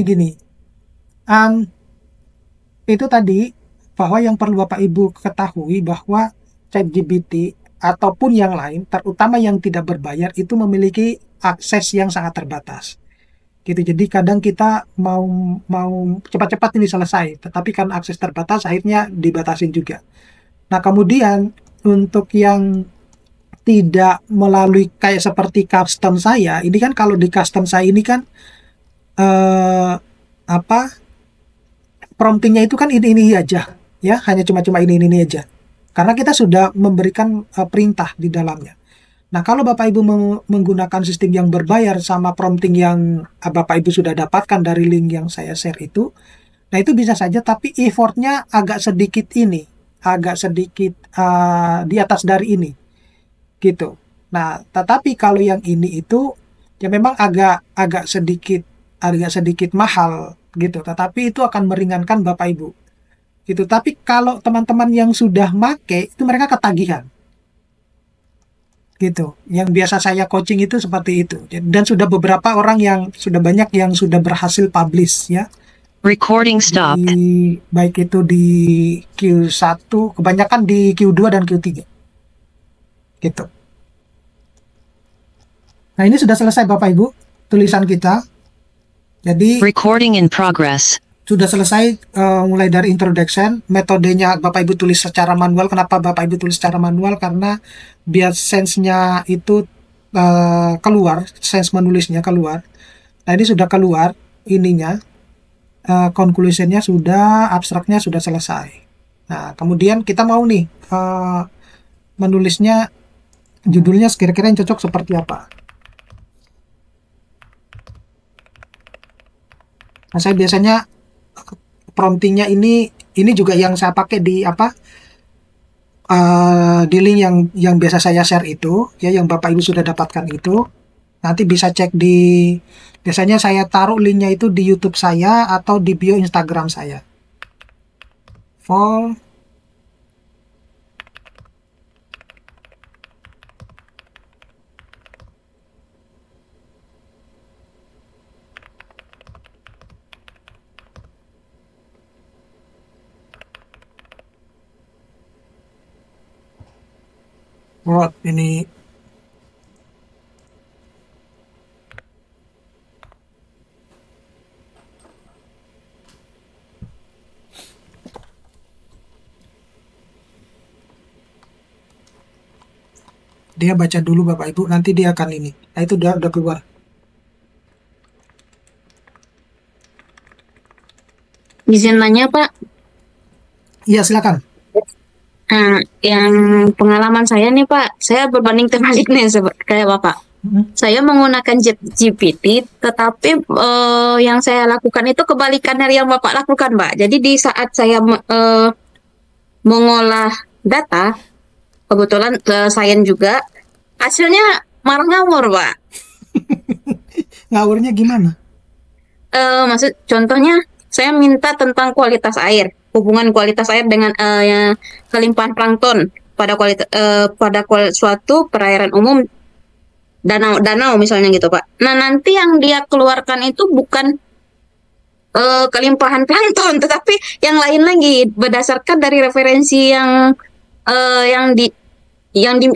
gini. Itu tadi bahwa yang perlu Bapak Ibu ketahui bahwa ChatGPT ataupun yang lain, terutama yang tidak berbayar, itu memiliki akses yang sangat terbatas. Gitu. Jadi kadang kita mau mau cepat-cepat ini selesai, tetapi karena akses terbatas akhirnya dibatasin juga. Nah, kemudian untuk yang tidak melalui kayak seperti custom saya, ini kan kalau di custom saya ini kan eh, apa promptingnya itu kan ini aja, ya, hanya cuma ini aja. Karena kita sudah memberikan perintah di dalamnya. Nah, kalau Bapak Ibu menggunakan sistem yang berbayar sama prompting yang Bapak Ibu sudah dapatkan dari link yang saya share itu, nah itu bisa saja, tapi effortnya agak sedikit di atas dari ini, gitu. Nah, tetapi kalau yang ini itu ya memang agak sedikit mahal, gitu. Tetapi itu akan meringankan Bapak Ibu, gitu. Tapi kalau teman-teman yang sudah make itu mereka ketagihan. Gitu. Yang biasa saya coaching itu seperti itu. Dan sudah beberapa orang yang sudah banyak yang sudah berhasil publish, ya. Recording stopped. Baik itu di Q1, kebanyakan di Q2 dan Q3. Gitu. Nah, ini sudah selesai Bapak Ibu tulisan kita. Jadi Recording in progress. sudah selesai mulai dari introduction, metodenya Bapak Ibu tulis secara manual. Kenapa Bapak Ibu tulis secara manual? Karena biar sense-nya itu keluar, sense menulisnya keluar. Nah, ini sudah keluar ininya, conclusion-nya sudah, abstraknya sudah selesai. Nah, kemudian kita mau nih menulisnya, judulnya kira-kira yang cocok seperti apa. Nah, saya biasanya promptingnya ini juga yang saya pakai di di link yang biasa saya share itu, ya, yang Bapak Ibu sudah dapatkan itu. Nanti bisa cek biasanya saya taruh linknya itu di YouTube saya atau di bio Instagram saya. Vol Word ini dia baca dulu Bapak Ibu, nanti dia akan ini. Nah, itu udah keluar. Izin nanya Pak, Iya, silakan. yang pengalaman saya nih Pak, saya berbanding terbalik nih kayak Bapak. Saya menggunakan GPT, tetapi yang saya lakukan itu kebalikan dari yang Bapak lakukan, Pak. Jadi di saat saya mengolah data, kebetulan sains juga, hasilnya malah ngawur, Pak. Ngawurnya gimana? Maksud contohnya, saya minta tentang kualitas air, hubungan kualitas air dengan kelimpahan plankton pada suatu perairan umum, danau misalnya gitu Pak. Nah, nanti yang dia keluarkan itu bukan kelimpahan plankton, tetapi yang lain lagi berdasarkan dari referensi yang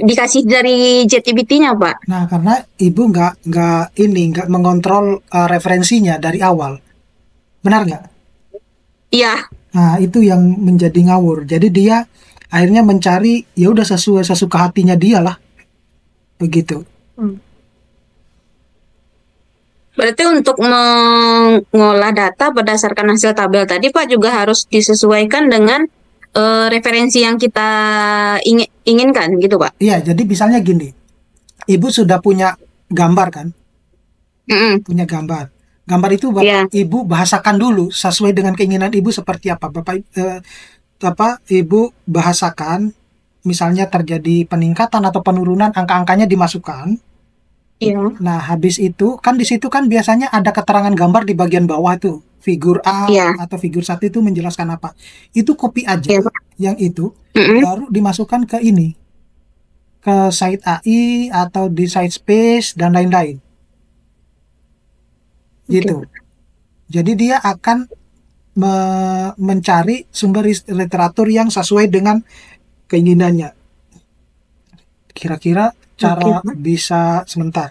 dikasih dari JTBT-nya Pak. Nah, karena Ibu nggak mengontrol referensinya dari awal. Benar nggak? Iya. Nah, itu yang menjadi ngawur. Jadi dia akhirnya mencari ya udah sesuai sesuka hatinya dia lah. Begitu. Berarti untuk mengolah data berdasarkan hasil tabel tadi Pak juga harus disesuaikan dengan referensi yang kita inginkan gitu Pak. Iya, jadi misalnya gini. Ibu sudah punya gambar kan? Punya gambar. Gambar itu Ibu bahasakan dulu sesuai dengan keinginan Ibu seperti apa. Ibu bahasakan, misalnya terjadi peningkatan atau penurunan, angka-angkanya dimasukkan. Iya. Nah, habis itu kan di situ kan biasanya ada keterangan gambar di bagian bawah tuh, figur A atau figur 1 itu menjelaskan apa. Itu copy aja yang itu, baru dimasukkan ke ini, ke site AI atau di site Space dan lain-lain. Gitu. Jadi dia akan mencari sumber literatur yang sesuai dengan keinginannya. Kira-kira cara bisa sebentar.